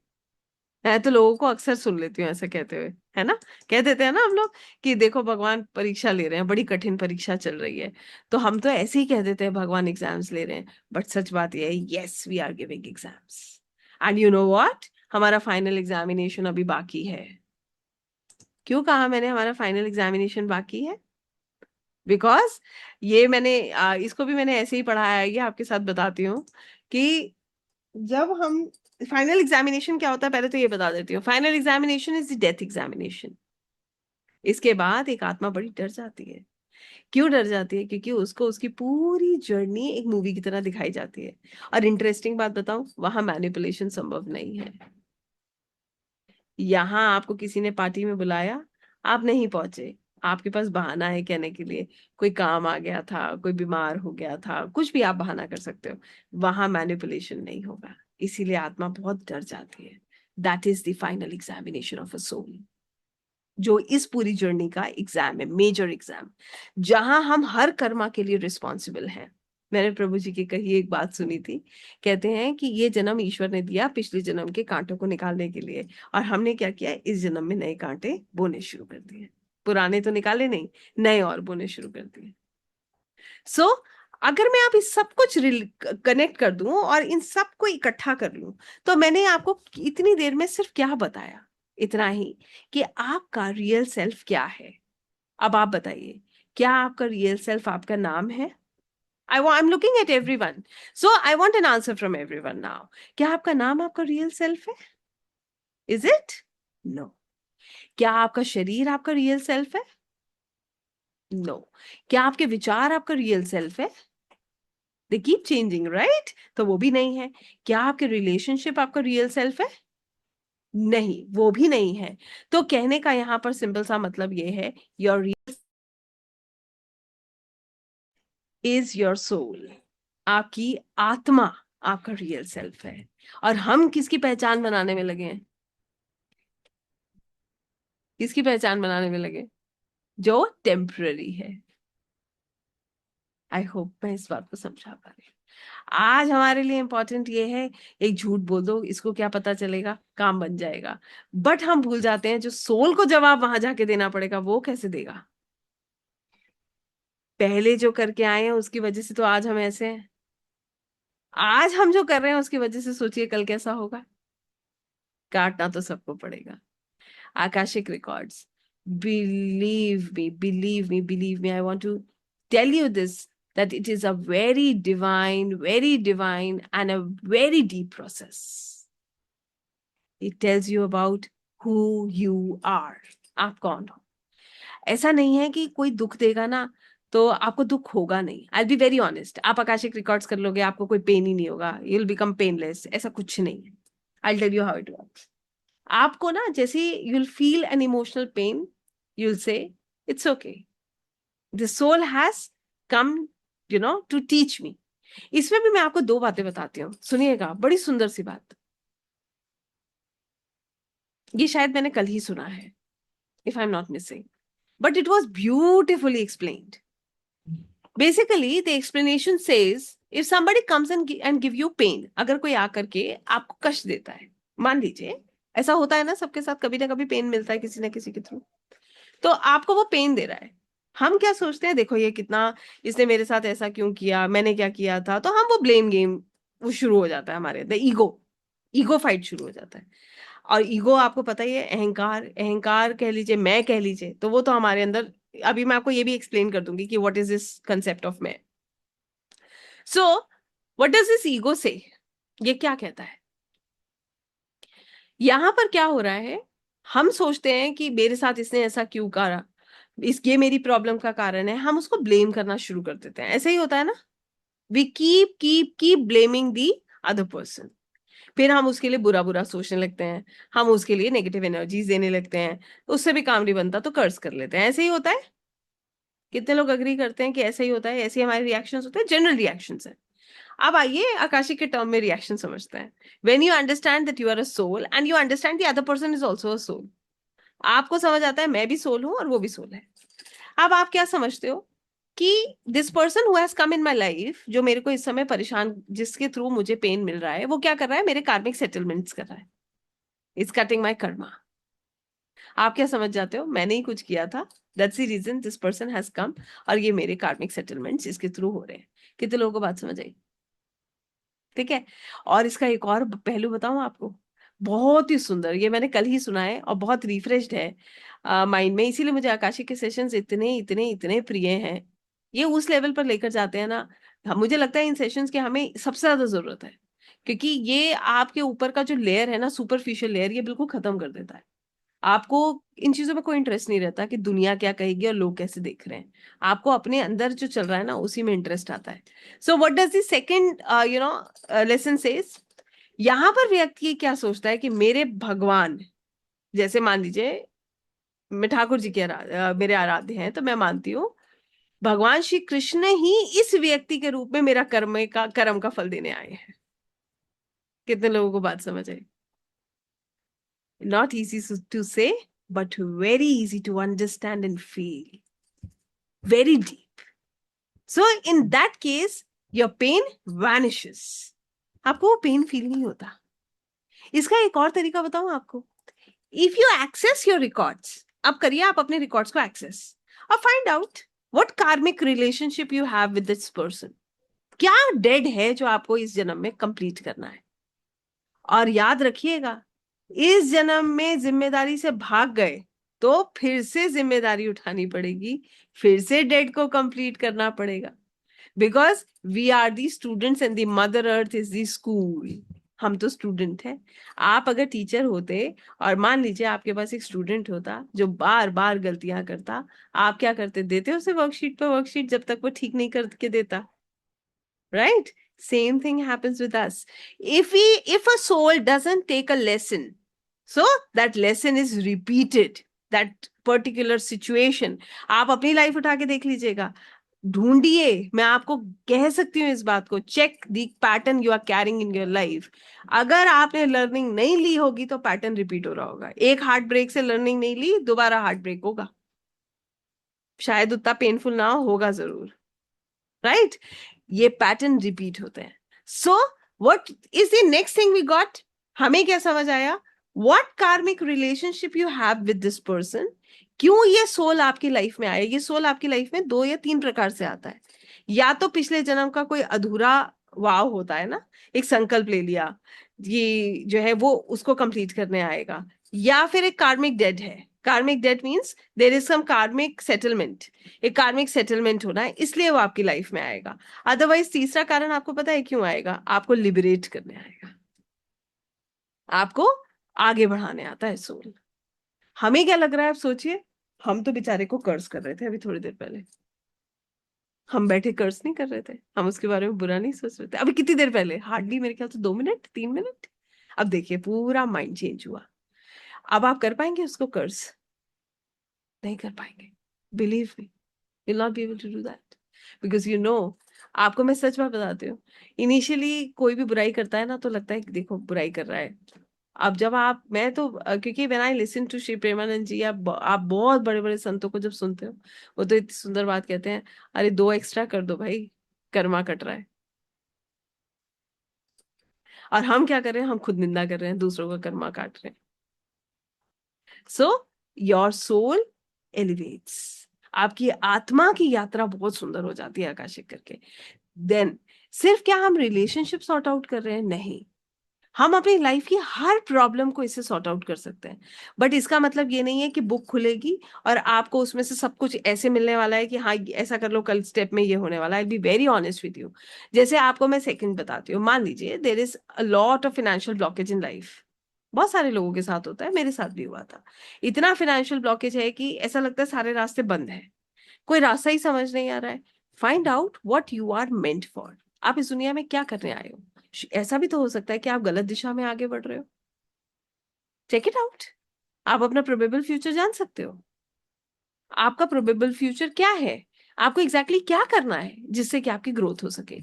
मैं तो लोगों को अक्सर सुन लेती हूँ ऐसा कहते हुए, है ना? कह देते हैं ना हम लोग कि देखो भगवान परीक्षा ले रहे हैं, बड़ी कठिन परीक्षा चल रही है। तो हम तो ऐसे ही कह देते हैं भगवान एग्जाम्स ले रहे हैं, बट सच बात यह है, yes we are giving exams. And you know what, हमारा फाइनल एग्जामिनेशन अभी बाकी है। क्यों कहा मैंने हमारा फाइनल एग्जामिनेशन बाकी है? बिकॉज ये मैंने इसको भी मैंने ऐसे ही पढ़ाया है, ये आपके साथ बताती हूँ कि जब हम फाइनल एग्जामिनेशन क्या होता है, पहले तो ये बता देती हूँ। Final examination is the death examination. इसके बाद एक आत्मा बड़ी डर जाती है। क्यों डर जाती है? क्योंकि उसको उसकी पूरी जर्नी एक मूवी की तरह दिखाई जाती है। और इंटरेस्टिंग बात बताऊं, वहां मैनिपुलेशन संभव नहीं है। यहाँ आपको किसी ने पार्टी में बुलाया, आप नहीं पहुंचे, आपके पास बहाना है कहने के लिए, कोई काम आ गया था, कोई बीमार हो गया था, कुछ भी आप बहाना कर सकते हो। वहां मैनिपुलेशन नहीं होगा, इसीलिए आत्मा बहुत डर जाती है। That is the final examination of a soul, जो इस पूरी जर्नी का एग्जाम है, मेजर एग्जाम, जहां हम हर कर्मा के लिए रिस्पॉन्सिबल हैं। मैंने प्रभु जी की कही एक बात सुनी थी, कहते हैं कि ये जन्म ईश्वर ने दिया पिछले जन्म के कांटों को निकालने के लिए, और हमने क्या किया, इस जन्म में नए कांटे बोने शुरू कर दिए। पुराने तो निकाले नहीं, नए और बोने शुरू कर दिए। सो अगर मैं आप इस सब कुछ कनेक्ट कर दूं और इन सब को इकट्ठा कर लूं, तो मैंने आपको इतनी देर में सिर्फ क्या बताया? इतना ही कि आपका रियल सेल्फ क्या है। अब आप बताइए, क्या आपका रियल सेल्फ आपका नाम है? आई am looking at everyone, so I want an answer from everyone now. क्या आपका नाम आपका रियल सेल्फ है? Is it? नो। क्या आपका शरीर आपका रियल सेल्फ है? नो। क्या आपके विचार आपका रियल सेल्फ है? They keep changing, right? तो वो भी नहीं है। क्या आपके रिलेशनशिप आपका रियल सेल्फ है? नहीं, वो भी नहीं है। तो कहने का यहां पर सिंपल सा मतलब ये है, your real is your soul. आपकी आत्मा आपका रियल सेल्फ है। और हम किसकी पहचान बनाने में लगे हैं? किसकी पहचान बनाने में लगे? जो टेम्पररी है। आई होप मैं इस बात को समझा पा रही हूँ। आज हमारे लिए इंपॉर्टेंट ये है, एक झूठ बोल दो, इसको क्या पता चलेगा, काम बन जाएगा। बट हम भूल जाते हैं जो सोल को जवाब वहां जाके देना पड़ेगा, वो कैसे देगा? पहले जो करके आए हैं उसकी वजह से तो आज हम ऐसे हैं। आज हम जो कर रहे हैं उसकी वजह से सोचिए कल कैसा होगा। काटना तो सबको पड़ेगा। Akashic records, believe me, I want to tell you this, that it is a very divine and a very deep process. It tells you about who you are. आप कौन हो? ऐसा नहीं है कि कोई दुख देगा ना तो आपको दुख होगा नहीं। आई बी वेरी ऑनेस्ट, आप आकाशिक रिकॉर्ड्स कर लोगे, आपको कोई पेन ही नहीं होगा, यू विल बिकम पेनलेस, ऐसा कुछ नहीं है। I tell you how it works. आपको ना जैसे you will feel an emotional pain, you will say it's okay, the soul has come to teach me. इसमें भी मैं आपको दो बातें बताती हूँ, सुनिएगा, बड़ी सुंदर सी बात। ये शायद मैंने कल ही सुना है, if I am not missing, but it was beautifully explained. Basically the explanation says, if somebody comes and give you pain, अगर कोई आकर के आपको कष्ट देता है, मान लीजिए ऐसा होता है ना सबके साथ, कभी ना कभी पेन मिलता है किसी ना किसी के थ्रू, तो आपको वो पेन दे रहा है, हम क्या सोचते हैं, देखो ये कितना, इसने मेरे साथ ऐसा क्यों किया, मैंने क्या किया था, तो हम वो ब्लेम गेम, वो शुरू हो जाता है हमारे अंदर, ईगो, ईगो फाइट शुरू हो जाता है। और ईगो आपको पता ही है, अहंकार, अहंकार कह लीजिए, मैं कह लीजिए, तो वो तो हमारे अंदर, अभी मैं आपको ये भी एक्सप्लेन कर दूंगी कि what is this concept of मैं। So what does this ego say, ये क्या कहता है, यहां पर क्या हो रहा है, हम सोचते हैं कि मेरे साथ इसने ऐसा क्यों करा, इस ये मेरी प्रॉब्लम का कारण है, हम उसको ब्लेम करना शुरू कर देते हैं, ऐसे ही होता है ना। We keep keep keep blaming the other person. फिर हम उसके लिए बुरा बुरा सोचने लगते हैं, हम उसके लिए नेगेटिव एनर्जीज देने लगते हैं, उससे भी काम नहीं बनता तो कर्ज कर लेते हैं, ऐसे ही होता है। कितने लोग अग्री करते हैं कि ऐसे ही होता है, ऐसे ही हमारे रिएक्शंस होते हैं, जनरल रिएक्शंस है। अब आइए आकाशिक के टर्म में रिएक्शन समझते हैं। When you understand that you are a soul and you understand the other person is also a soul, आपको समझ आता है मैं भी सोल हूं और वो भी सोल है। अब आप क्या समझते हो कि this person who has come in my life, जो मेरे को इस समय परेशान, जिसके थ्रू मुझे पेन मिल रहा है, वो क्या कर रहा है, मेरे कार्मिक सेटलमेंट्स कर रहा है, इज कटिंग माई कर्मा। आप क्या समझ जाते हो, मैंने ही कुछ किया था, that's the reason this person has come, और ये मेरे कार्मिक सेटलमेंट्स इसके थ्रू हो रहे हैं। कितने लोगों को बात समझ आई? ठीक है। और इसका एक और पहलू बताऊं आपको, बहुत ही सुंदर, ये मैंने कल ही सुना है और बहुत रिफ्रेश्ड है माइंड में, इसीलिए मुझे आकाशिक के सेशंस इतने इतने इतने प्रिय हैं। ये उस लेवल पर लेकर जाते हैं ना, मुझे लगता है इन सेशंस की हमें सबसे ज्यादा जरूरत है, क्योंकि ये आपके ऊपर का जो लेयर है ना, सुपरफिशियल लेयर, ये बिल्कुल खत्म कर देता है। आपको इन चीजों में कोई इंटरेस्ट नहीं रहता कि दुनिया क्या कहेगी और लोग कैसे देख रहे हैं, आपको अपने अंदर जो चल रहा है ना उसी में इंटरेस्ट आता है। सो what does the second lesson says, यहाँ पर व्यक्ति क्या सोचता है कि मेरे भगवान, जैसे मान लीजिए मैं ठाकुर जी के मेरे आराध्य हैं, तो मैं मानती हूँ भगवान श्री कृष्ण ही इस व्यक्ति के रूप में मेरा कर्म का फल देने आए हैं। कितने लोगों को बात समझ आई? Not easy to say, but very easy to understand and feel, very deep. So in that case your pain vanishes, आपको वो पेन फील नहीं होता। इसका एक और तरीका बताऊं आपको, if you access your records, अब करिए आप अपने रिकॉर्ड्स को एक्सेस और find out what karmic relationship you have with this person, क्या डेड है जो आपको इस जन्म में कंप्लीट करना है। और याद रखिएगा, इस जन्म में जिम्मेदारी से भाग गए तो फिर से जिम्मेदारी उठानी पड़ेगी, फिर से डेड को कंप्लीट करना पड़ेगा, because we are the students and the mother earth is the school. हम तो स्टूडेंट हैं। आप अगर टीचर होते और मान लीजिए आपके पास एक स्टूडेंट होता जो बार बार गलतियां करता, आप क्या करते, देते उसे वर्कशीट पे वर्कशीट जब तक वो ठीक नहीं करके देता, right? Same thing happens with us. If a soul doesn't take a lesson, so that lesson is repeated, that particular situation, आप अपनी लाइफ उठा के देख लीजिएगा, ढूंढिए, मैं आपको कह सकती हूँ इस बात को, check the pattern you are carrying in your life. अगर आपने लर्निंग नहीं ली होगी तो पैटर्न रिपीट हो रहा होगा, एक हार्ट ब्रेक से लर्निंग नहीं ली, दोबारा हार्ट ब्रेक होगा, शायद उतना पेनफुल ना होगा जरूर, राइट? ये पैटर्न रिपीट होते हैं। So what is the next thing we got, हमें क्या समझ आया, what karmic relationship you have with this person, क्यों ये सोल आपकी लाइफ में आया। ये सोल आपकी लाइफ में दो या तीन प्रकार से आता है, या तो पिछले जन्म का कोई अधूरा वाव होता है ना, एक संकल्प ले लिया, ये जो है वो उसको कंप्लीट करने आएगा, या फिर एक कार्मिक डेड है। Karmic debt means there is some karmic settlement, एक कार्मिक सेटलमेंट होना है, इसलिए वो आपकी लाइफ में आएगा। अदरवाइज तीसरा कारण आपको पता है क्यों आएगा, आपको लिबरेट करने आएगा, आपको आगे बढ़ाने आता है सोल। हमें क्या लग रहा है आप सोचिए, हम तो बेचारे को कर्ज कर रहे थे अभी थोड़ी देर पहले, हम बैठे कर्ज नहीं कर रहे थे, हम उसके बारे में बुरा नहीं सोच रहे थे अभी कितनी देर पहले, हार्डली मेरे ख्याल से 2 मिनट 3 मिनट। अब देखिए पूरा माइंड चेंज हुआ। अब आप कर पाएंगे उसको कर्ज? नहीं कर पाएंगे, believe me, will not be able to do that, because you know, आपको मैं सच बात बताती हूँ, इनिशियली कोई भी बुराई करता है ना तो लगता है कि देखो बुराई कर रहा है। अब जब आप, मैं तो क्योंकि when I listen to Shri Premanand ji, आप बहुत बड़े बड़े संतों को जब सुनते हो, वो तो इतनी सुंदर बात कहते हैं, अरे 2 एक्स्ट्रा कर दो भाई, कर्मा कट रहा है। और हम क्या कर रहे हैं, हम खुद निंदा कर रहे हैं, दूसरों का कर्मा काट रहे हैं। सो योर सोल एलिवेट्स, आपकी आत्मा की यात्रा बहुत सुंदर हो जाती है आकाशिक करके। देन सिर्फ क्या हम रिलेशनशिप सॉर्ट आउट कर रहे हैं? नहीं, हम अपनी लाइफ की हर प्रॉब्लम को इससे सॉर्ट आउट कर सकते हैं। बट इसका मतलब ये नहीं है कि बुक खुलेगी और आपको उसमें से सब कुछ ऐसे मिलने वाला है कि हाँ ऐसा कर लो, कल स्टेप में ये होने वाला है। I be very honest with you. जैसे आपको मैं सेकंड बताती हूँ, मान लीजिए there is a lot of financial blockage in life. बहुत सारे लोगों के साथ होता है, मेरे साथ भी हुआ था। इतना फाइनेंशियल ब्लॉकेज है कि ऐसा लगता है सारे रास्ते बंद है, कोई रास्ता ही समझ नहीं आ रहा है। Find out what you are meant for. आप इस दुनिया में क्या करने आए हो? ऐसा भी तो हो सकता है कि आप गलत दिशा में आगे बढ़ रहे हो। Check it out. आप अपना प्रोबेबल फ्यूचर जान सकते हो। आपका प्रोबेबल फ्यूचर क्या है? आपको एग्जैक्टली exactly क्या करना है जिससे कि आपकी ग्रोथ हो सके?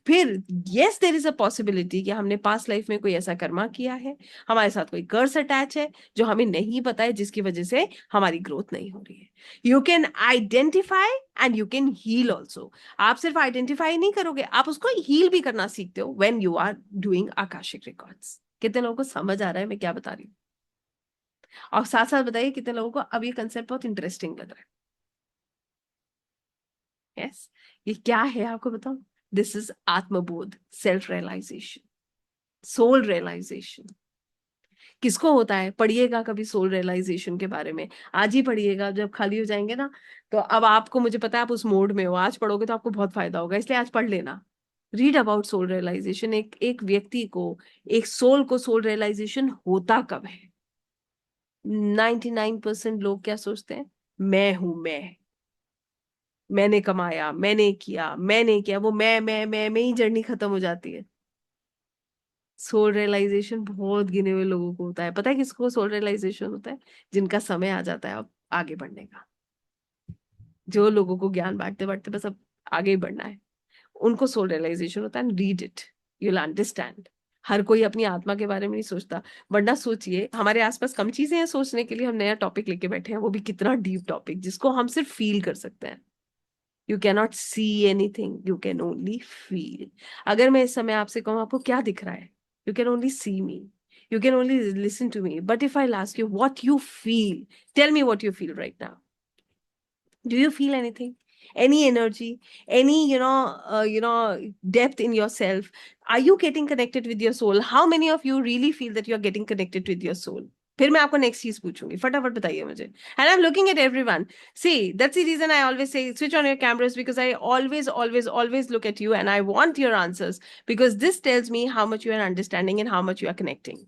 फिर yes, there is a possibility कि हमने पास्ट लाइफ में कोई ऐसा कर्मा किया है, हमारे साथ कोई कर्स अटैच है जो हमें नहीं पता है, जिसकी वजह से हमारी ग्रोथ नहीं हो रही है। You can identify and you can heal also. आप सिर्फ आइडेंटिफाई नहीं करोगे, आप उसको हील भी करना सीखते हो when you are doing Akashic records. कितने लोगों को समझ आ रहा है मैं क्या बता रही हूँ? और साथ साथ बताइए कितने लोगों को अब ये कंसेप्ट बहुत इंटरेस्टिंग लग रहा है? यस, ये क्या है आपको बताऊं? This is Atmabodh, self realisation, soul realisation. किसको होता है? पढ़िएगा कभी सोल रियलाइजेशन के बारे में, आज ही पढ़िएगा, जब खाली हो जाएंगे ना। तो अब आपको, मुझे पता है आप उस मोड में हो, आज पढ़ोगे तो आपको बहुत फायदा होगा, इसलिए आज पढ़ लेना। Read about soul realization. एक एक व्यक्ति को, एक सोल को सोल रियलाइजेशन होता कब है? 99% लोग क्या सोचते हैं? मैं हूं, मैंने कमाया, मैंने किया, वो मैं में ही जर्नी खत्म हो जाती है। सोल रियलाइजेशन बहुत गिने हुए लोगों को होता है। पता है किसको सोल रियलाइजेशन होता है? जिनका समय आ जाता है अब आगे बढ़ने का। जो लोगों को ज्ञान बांटते बांटते बस अब आगे ही बढ़ना है, उनको सोल रियलाइजेशन होता है। Read it, you will understand. हर कोई अपनी आत्मा के बारे में नहीं सोचता। वरना सोचिए, हमारे आसपास कम चीजें हैं सोचने के लिए, हम नया टॉपिक लेके बैठे हैं, वो भी कितना डीप टॉपिक जिसको हम सिर्फ फील कर सकते हैं। You cannot see anything, you can only feel. अगर मैं इस समय आपसे कहूँ आपको क्या दिख रहा है, you can only see me, you can only listen to me, but if I ask you what you feel, tell me what you feel right now. Do you feel anything? Any energy? Any, depth in yourself? Are you getting connected with your soul? How many of you really feel that you are getting connected with your soul? फिर मैं आपको next चीज पूछूंगी, फटाफट बताइए मुझे। And I am looking at everyone. See, that's the reason I always say switch on your cameras, because I always look at you and I want your answers, because this tells me how much you are understanding and how much you are connecting.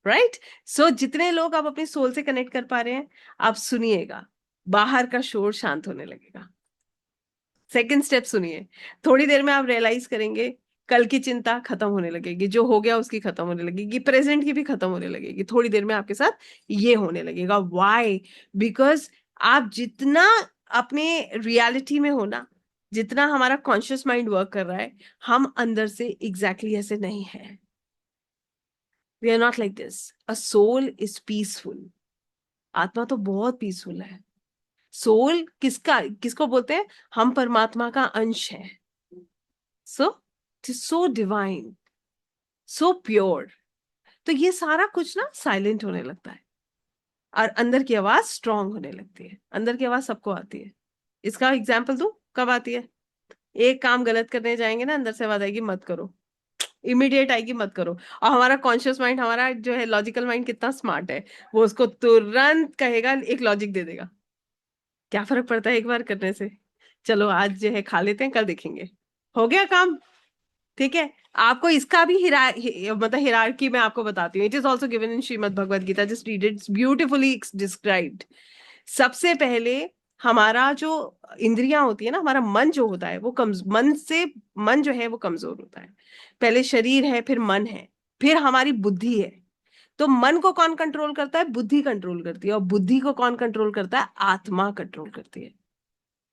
Right? So जितने लोग आप अपने soul से connect कर पा रहे हैं, आप सुनिएगा, बाहर का शोर शांत होने लगेगा। सेकंड स्टेप सुनिए, थोड़ी देर में आप रियलाइज करेंगे कल की चिंता खत्म होने लगेगी, जो हो गया उसकी खत्म होने लगेगी, प्रेजेंट की भी खत्म होने लगेगी। थोड़ी देर में आपके साथ ये होने लगेगा। व्हाई? बिकॉज आप जितना अपने रियलिटी में हो ना, जितना हमारा कॉन्शियस माइंड वर्क कर रहा है, हम अंदर से एग्जैक्टली ऐसे नहीं है। We are not like this. A soul is peaceful. आत्मा तो बहुत पीसफुल है। सोल किसको बोलते हैं? हम परमात्मा का अंश है। सो सो डिवाइन, सो प्योर। तो ये सारा कुछ ना साइलेंट होने लगता है और अंदर की आवाज स्ट्रांग होने लगती है। अंदर की आवाज सबको आती है। इसका एग्जाम्पल दो, कब आती है? एक काम गलत करने जाएंगे ना, अंदर से आवाज आएगी मत करो, इमीडिएट आएगी मत करो। और हमारा कॉन्शियस माइंड, हमारा जो है लॉजिकल माइंड कितना स्मार्ट है, वो उसको तुरंत कहेगा, एक लॉजिक दे देगा। क्या फर्क पड़ता है एक बार करने से? चलो आज जो है खा लेते हैं, कल देखेंगे, हो गया काम। ठीक है, आपको इसका भी मतलब हिरार्की मैं आपको बताती हूँ। It is also given in Shrimad Bhagavad Gita, just read it, beautifully described. सबसे पहले हमारा जो इंद्रियां होती है ना, हमारा मन जो होता है वो मन जो है वो कमजोर होता है। पहले शरीर है, फिर मन है, फिर हमारी बुद्धि है। तो मन को कौन कंट्रोल करता है? बुद्धि कंट्रोल करती है। और बुद्धि को कौन कंट्रोल करता है? आत्मा कंट्रोल करती है।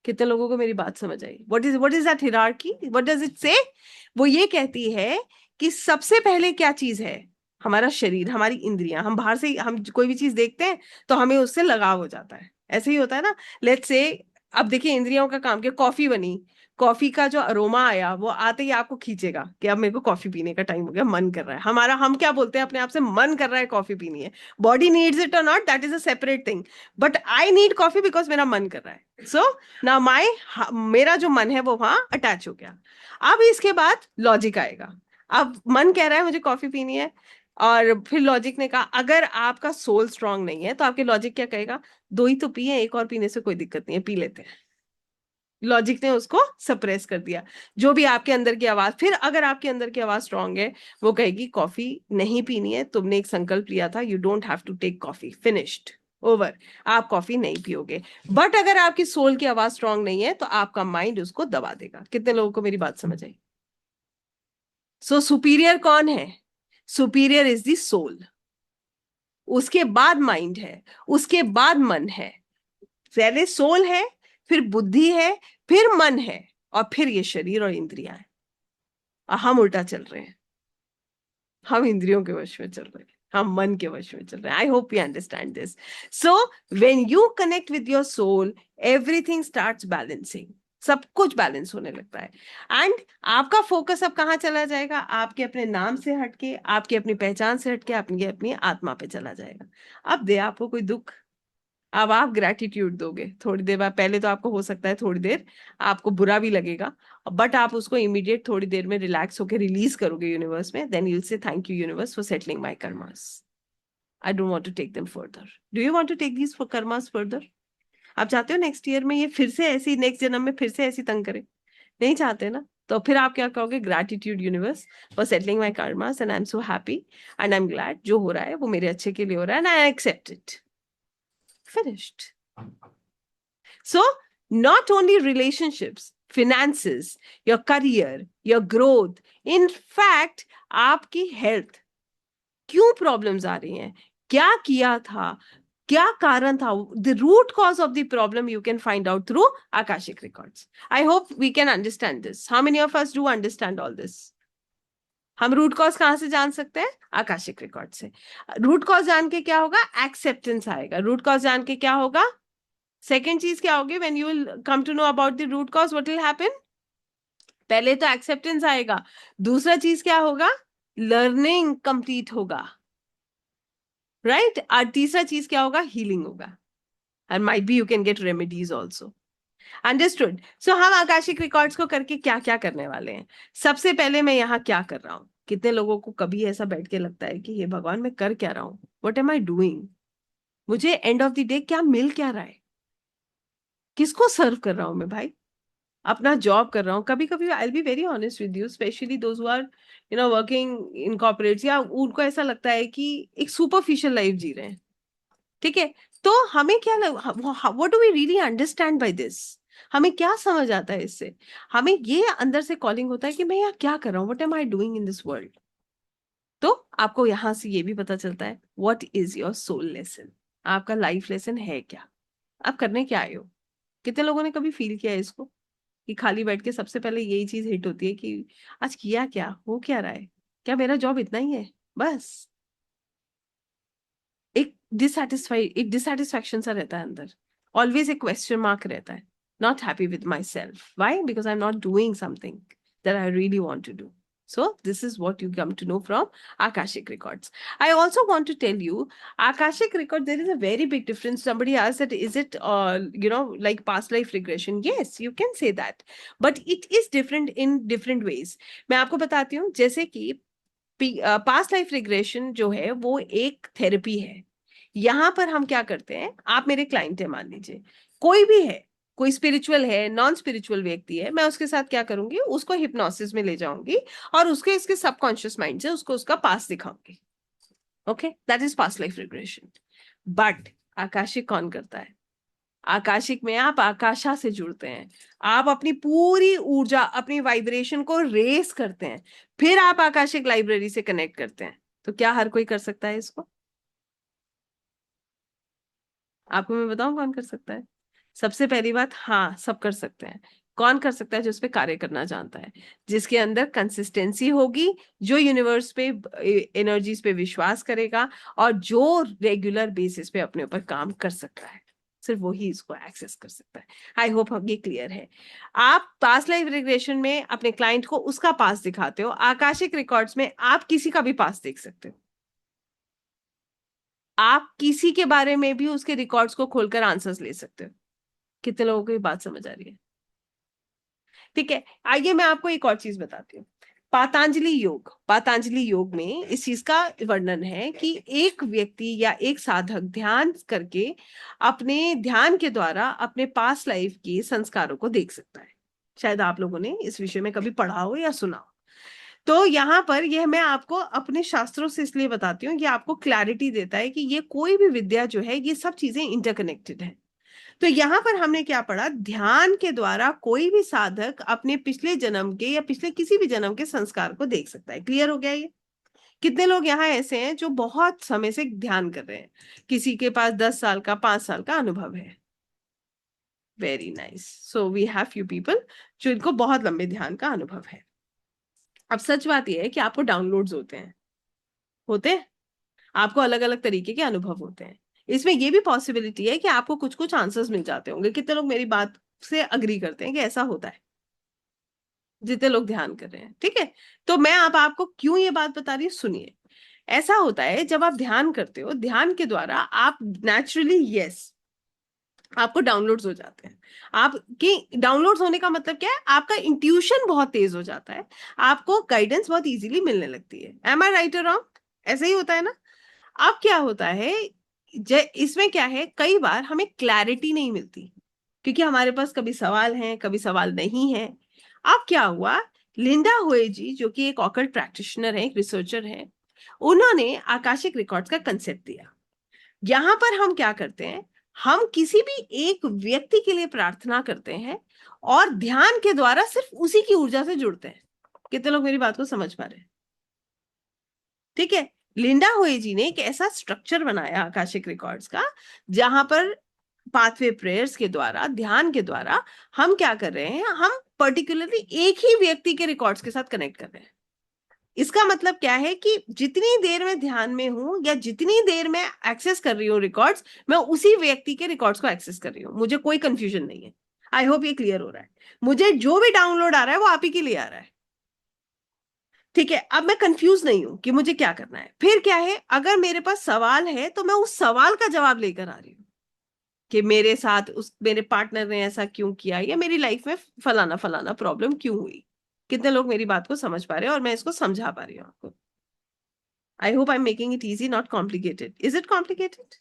कितने लोगों को मेरी बात समझ आई? What is that hierarchy? What does it say? वो ये कहती है कि सबसे पहले क्या चीज है? हमारा शरीर, हमारी इंद्रियां। हम बाहर से हम कोई भी चीज देखते हैं तो हमें उससे लगाव हो जाता है, ऐसे ही होता है ना। लेट्स से, अब देखिए इंद्रियों का काम क्या, कॉफी बनी, कॉफी का जो अरोमा आया वो आते ही आपको खींचेगा कि अब मेरे को कॉफी पीने का टाइम हो गया, मन कर रहा है हमारा। हम क्या बोलते हैं अपने आप से, मन कर रहा है कॉफी पीनी है। बॉडी नीड्स इट और not, that is a separate thing, but I need coffee because मेरा मन कर रहा है। सो नाउ मेरा जो मन है वो वहां अटैच हो गया। अब इसके बाद लॉजिक आएगा। अब मन कह रहा है मुझे कॉफी पीनी है, और फिर लॉजिक ने कहा अगर आपका सोल स्ट्रांग नहीं है तो आपके लॉजिक क्या कहेगा, दो ही तो पिए, एक और पीने से कोई दिक्कत नहीं है, पी लेते हैं। लॉजिक ने उसको सप्रेस कर दिया। जो भी आपके अंदर की आवाज, फिर अगर आपके अंदर की आवाज स्ट्रांग है, वो कहेगी कॉफी नहीं पीनी है, तुमने एक संकल्प लिया था, you don't have to take coffee, finished, over, आप कॉफी नहीं पियोगे। बट अगर आपकी सोल की आवाज स्ट्रांग नहीं है तो आपका माइंड उसको दबा देगा। कितने लोगों को मेरी बात समझ आई? सो सुपीरियर कौन है? सुपीरियर इज द सोल, उसके बाद माइंड है, उसके बाद मन है। पहले सोल है, फिर बुद्धि है, फिर मन है, और फिर ये शरीर और इंद्रियां हैं। और हम उल्टा चल रहे हैं, हम इंद्रियों के वश में चल रहे हैं, हम मन के वश में चल रहे हैं। I hope you understand this. So when you connect with your soul, everything starts balancing, सब कुछ बैलेंस होने लगता है। एंड आपका फोकस अब कहाँ चला जाएगा? आपके अपने नाम से हटके, आपकी अपनी पहचान से हटके, अपनी अपनी आत्मा पे चला जाएगा। अब दे आपको कोई दुख, अब आप ग्रेटिट्यूड दोगे थोड़ी देर बाद। पहले तो आपको हो सकता है थोड़ी देर आपको बुरा भी लगेगा, बट आप उसको इमीडिएट थोड़ी देर में रिलैक्स होकर रिलीज करोगे यूनिवर्स में। Then you will say thank you universe for settling my karmas, I don't want to take them further. Do you want to take these four karmas further? आप चाहते हो नेक्स्ट ईयर में ये फिर से ऐसी, नेक्स्ट जन्म में फिर से ऐसी तंग करे? नहीं चाहते ना? तो फिर आप क्या कहोगे? Gratitude universe for settling my karmas, and I am so happy and I am glad, जो हो रहा है वो मेरे अच्छे के लिए हो रहा है, and I accept it, finished. So, not only relationships, finances, your career, your growth, in fact, आपकी हेल्थ, क्यों प्रॉब्लम्स आ रही हैं, क्या किया था, क्या कारण था, the root cause of the problem you can find out through Akashic records. I hope we can understand this. How many of us do understand all this? हम रूट कॉज कहां से जान सकते हैं? आकाशिक रिकॉर्ड से। Root cause जान के क्या होगा? एक्सेप्टेंस आएगा। रूट कॉज जान के क्या होगा? सेकेंड चीज क्या होगी? When you will come to know about the root cause, what will happen? पहले तो एक्सेप्टेंस आएगा, दूसरा चीज क्या होगा? लर्निंग कंप्लीट होगा, राइट? और तीसरा चीज क्या होगा? हीलिंग होगा, and might be you can get remedies also. Understood? So हम आकाशिक रिकॉर्ड्स को करके क्या क्या करने वाले हैं? सबसे पहले मैं यहाँ क्या कर रहा हूँ? कितने लोगों को कभी ऐसा बैठ के लगता है कि हे भगवान मैं कर क्या रहा हूँ, व्हाट एम आई डूइंग, मुझे एंड ऑफ द डे क्या मिल क्या रहा है, किसको सर्व कर रहा हूं मैं भाई? अपना जॉब कर रहा हूँ। कभी कभी I will be very honest with you, specially those who are working in corporates, या उनको ऐसा लगता है कि एक सुपरफिशियल लाइफ जी रहे हैं, ठीक है? तो हमें क्या what do we really understand by this? हमें क्या समझ आता है इससे? हमें ये अंदर से कॉलिंग होता है कि मैं यहाँ क्या कर रहा हूँ, what am I doing in this world? तो आपको यहां से ये भी पता चलता है what is your soul lesson, आपका लाइफ लेसन है क्या, आप करने क्या आए हो। कितने लोगों ने कभी फील किया है इसको, कि खाली बैठ के सबसे पहले यही चीज हिट होती है कि आज किया क्या, हो क्या रहा है, क्या मेरा जॉब इतना ही है बस? एक डिससेटिस्फैक्शन सा रहता है अंदर, ऑलवेज एक क्वेश्चन मार्क रहता है, not happy with myself, why? Because I am not doing something that I really want to do. So this is what you come to know from Akashic records. I also want to tell you, Akashic record, there is a very big difference. Somebody asked that, is it like past life regression? Yes, you can say that, but it is different in different ways. मैं आपको बताती हूँ, जैसे कि past life regression जो है वो एक थेरेपी है। यहां पर हम क्या करते हैं, आप मेरे क्लाइंट है मान लीजिए, कोई भी है, कोई स्पिरिचुअल है, नॉन स्पिरिचुअल व्यक्ति है, मैं उसके साथ क्या करूंगी, उसको हिप्नोसिस में ले जाऊंगी और उसके इसके सबकॉन्शियस माइंड से उसको उसका पास्ट दिखाऊंगी। Okay, that is past life regression. But Akashic कौन करता है? आकाशिक में आप आकाशा से जुड़ते हैं, आप अपनी पूरी ऊर्जा, अपनी वाइब्रेशन को रेस करते हैं, फिर आप आकाशिक लाइब्रेरी से कनेक्ट करते हैं। तो क्या हर कोई कर सकता है इसको? आपको मैं बताऊं कौन कर सकता है? सबसे पहली बात, हाँ सब कर सकते हैं। कौन कर सकता है? जो उस पर कार्य करना जानता है, जिसके अंदर कंसिस्टेंसी होगी, जो यूनिवर्स पे एनर्जीज पे विश्वास करेगा, और जो रेगुलर बेसिस पे अपने ऊपर काम कर सकता है। सिर्फ वही इसको एक्सेस कर सकता है। आई होप अब ये क्लियर है। आप पास्ट लाइफ रिग्रेशन में अपने क्लाइंट को उसका पास्ट दिखाते हो, आकाशिक रिकॉर्ड्स में आप किसी का भी पास्ट देख सकते हो। आप किसी के बारे में भी उसके रिकॉर्ड्स को खोलकर आंसर्स ले सकते हो। कितने लोगों को ये बात समझ आ रही है? ठीक है, आइए मैं आपको एक और चीज बताती हूँ। पातंजलि योग में इस चीज का वर्णन है कि एक व्यक्ति या एक साधक ध्यान करके अपने ध्यान के द्वारा अपने पास्ट लाइफ के संस्कारों को देख सकता है। शायद आप लोगों ने इस विषय में कभी पढ़ा हो या सुना हो। तो यहाँ पर यह मैं आपको अपने शास्त्रों से इसलिए बताती हूँ कि आपको क्लैरिटी देता है कि ये कोई भी विद्या जो है, ये सब चीजें इंटरकनेक्टेड है। तो यहाँ पर हमने क्या पढ़ा, ध्यान के द्वारा कोई भी साधक अपने पिछले जन्म के या पिछले किसी भी जन्म के संस्कार को देख सकता है। क्लियर हो गया ये? कितने लोग यहाँ ऐसे हैं जो बहुत समय से ध्यान कर रहे हैं, किसी के पास 10 साल का 5 साल का अनुभव है? Very nice. So we have few people जो इनको बहुत लंबे ध्यान का अनुभव है। अब सच बात यह है कि आपको डाउनलोड्स होते हैं, आपको अलग अलग तरीके के अनुभव होते हैं। इसमें यह भी पॉसिबिलिटी है कि आपको कुछ कुछ आंसर्स मिल जाते होंगे। कितने लोग मेरी बात से अग्री करते हैं कि ऐसा होता है? जितने लोग ध्यान कर रहे हैं, ठीक है। तो मैं अब आपको क्यों ये बात बता रही हूँ, सुनिए। ऐसा होता है जब आप ध्यान करते हो, ध्यान के द्वारा आप नेचुरली, यस, आपको डाउनलोड्स हो जाते हैं। आपकी डाउनलोड्स होने का मतलब क्या है? आपका इंट्यूशन बहुत तेज हो जाता है, आपको गाइडेंस बहुत इजीली मिलने लगती है। एम आई राइट और रॉन्ग? ऐसा ही होता है ना? अब क्या होता है, इसमें क्या है, कई बार हमें क्लैरिटी नहीं मिलती क्योंकि हमारे पास कभी सवाल हैं, कभी सवाल नहीं है। अब क्या हुआ, लिंडा होए जी जो कि एक ऑकल्ट प्रैक्टिशनर है, एक रिसर्चर है, उन्होंने आकाशिक रिकॉर्ड्स का कंसेप्ट दिया। यहां पर हम क्या करते हैं, हम किसी भी एक व्यक्ति के लिए प्रार्थना करते हैं और ध्यान के द्वारा सिर्फ उसी की ऊर्जा से जुड़ते हैं। कितने लोग मेरी बात को समझ पा रहे हैं? ठीक है, लिंडा होए जी ने एक ऐसा स्ट्रक्चर बनाया आकाशिक रिकॉर्ड्स का, जहां पर पाथवे प्रेयर्स के द्वारा, ध्यान के द्वारा हम क्या कर रहे हैं, हम पर्टिकुलरली एक ही व्यक्ति के रिकॉर्ड्स के साथ कनेक्ट कर रहे हैं। इसका मतलब क्या है कि जितनी देर मैं ध्यान में हूं या जितनी देर मैं एक्सेस कर रही हूँ रिकॉर्ड्स, मैं उसी व्यक्ति के रिकॉर्ड्स को एक्सेस कर रही हूँ। मुझे कोई कंफ्यूजन नहीं है। आई होप ये क्लियर हो रहा है। मुझे जो भी डाउनलोड आ रहा है वो आप ही के लिए आ रहा है। ठीक है, अब मैं कंफ्यूज नहीं हूं कि मुझे क्या करना है। फिर क्या है, अगर मेरे पास सवाल है तो मैं उस सवाल का जवाब लेकर आ रही हूँ कि मेरे साथ उस मेरे पार्टनर ने ऐसा क्यों किया, या मेरी लाइफ में फलाना फलाना प्रॉब्लम क्यों हुई। कितने लोग मेरी बात को समझ पा रहे हैं और मैं इसको समझा पा रही हूँ आपको? आई hope I am making it easy, not complicated. Is it complicated?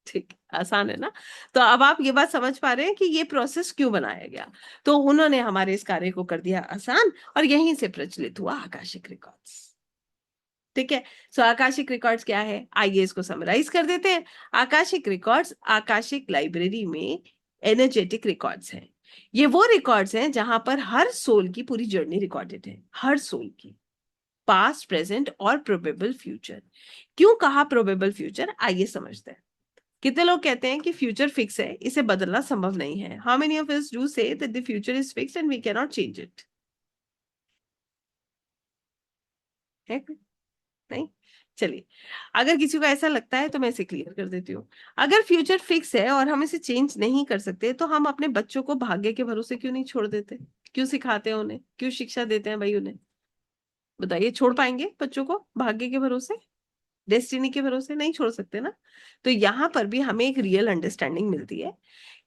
ठीक, आसान है ना? तो अब आप ये बात समझ पा रहे हैं कि ये प्रोसेस क्यों बनाया गया। तो उन्होंने हमारे इस कार्य को कर दिया आसान, और यहीं से प्रचलित हुआ आकाशिक रिकॉर्ड्स। ठीक है, सो आकाशिक रिकॉर्ड्स क्या है, आइए इसको समराइज कर देते हैं। आकाशिक रिकॉर्ड्स आकाशिक लाइब्रेरी में एनर्जेटिक रिकॉर्ड्स हैं। ये वो रिकॉर्ड्स हैं जहां पर हर सोल की पूरी जर्नी रिकॉर्डेड है, हर सोल की, पास्ट, प्रेजेंट और प्रोबेबल फ्यूचर। क्यों कहा प्रोबेबल फ्यूचर, आइए समझते हैं। कितने लोग कहते हैं कि फ्यूचर फिक्स है, इसे बदलना संभव नहीं है? How many of us do say that the future is fixed and we can not change it? है कोई? नहीं? चलिए, अगर किसी को ऐसा लगता है तो मैं इसे क्लियर कर देती हूँ। अगर फ्यूचर फिक्स है और हम इसे चेंज नहीं कर सकते, तो हम अपने बच्चों को भाग्य के भरोसे क्यों नहीं छोड़ देते? क्यों सिखाते हैं उन्हें, क्यों शिक्षा देते हैं भाई उन्हें? बताइए, छोड़ पाएंगे बच्चों को भाग्य के भरोसे, डेस्टिनी के भरोसे? नहीं छोड़ सकते ना। तो यहाँ पर भी हमें एक रियल अंडरस्टैंडिंग मिलती है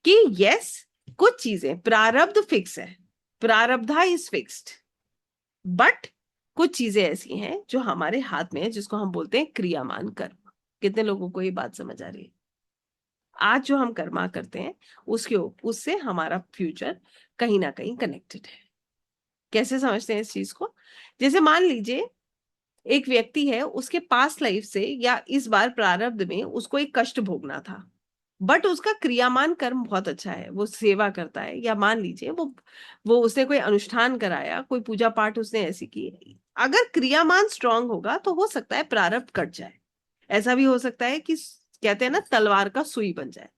कि यस, कुछ चीजें प्रारब्ध फिक्स है, प्रारब्धा इज फिक्स्ड, बट कुछ चीजें ऐसी हैं जो हमारे हाथ में है, जिसको हम बोलते हैं क्रियामान कर्म। कितने लोगों को ये बात समझ आ रही है? आज जो हम कर्मा करते हैं उसके उससे हमारा फ्यूचर कहीं ना कहीं कनेक्टेड है। कैसे समझते हैं इस चीज को? जैसे मान लीजिए एक व्यक्ति है, उसके पास्ट लाइफ से या इस बार प्रारब्ध में उसको एक कष्ट भोगना था, बट उसका क्रियामान कर्म बहुत अच्छा है, वो सेवा करता है, या मान लीजिए वो उसने कोई अनुष्ठान कराया, कोई पूजा पाठ उसने ऐसी की। अगर क्रियामान स्ट्रांग होगा तो हो सकता है प्रारब्ध कट जाए। ऐसा भी हो सकता है कि कहते हैं ना, तलवार का सुई बन जाए,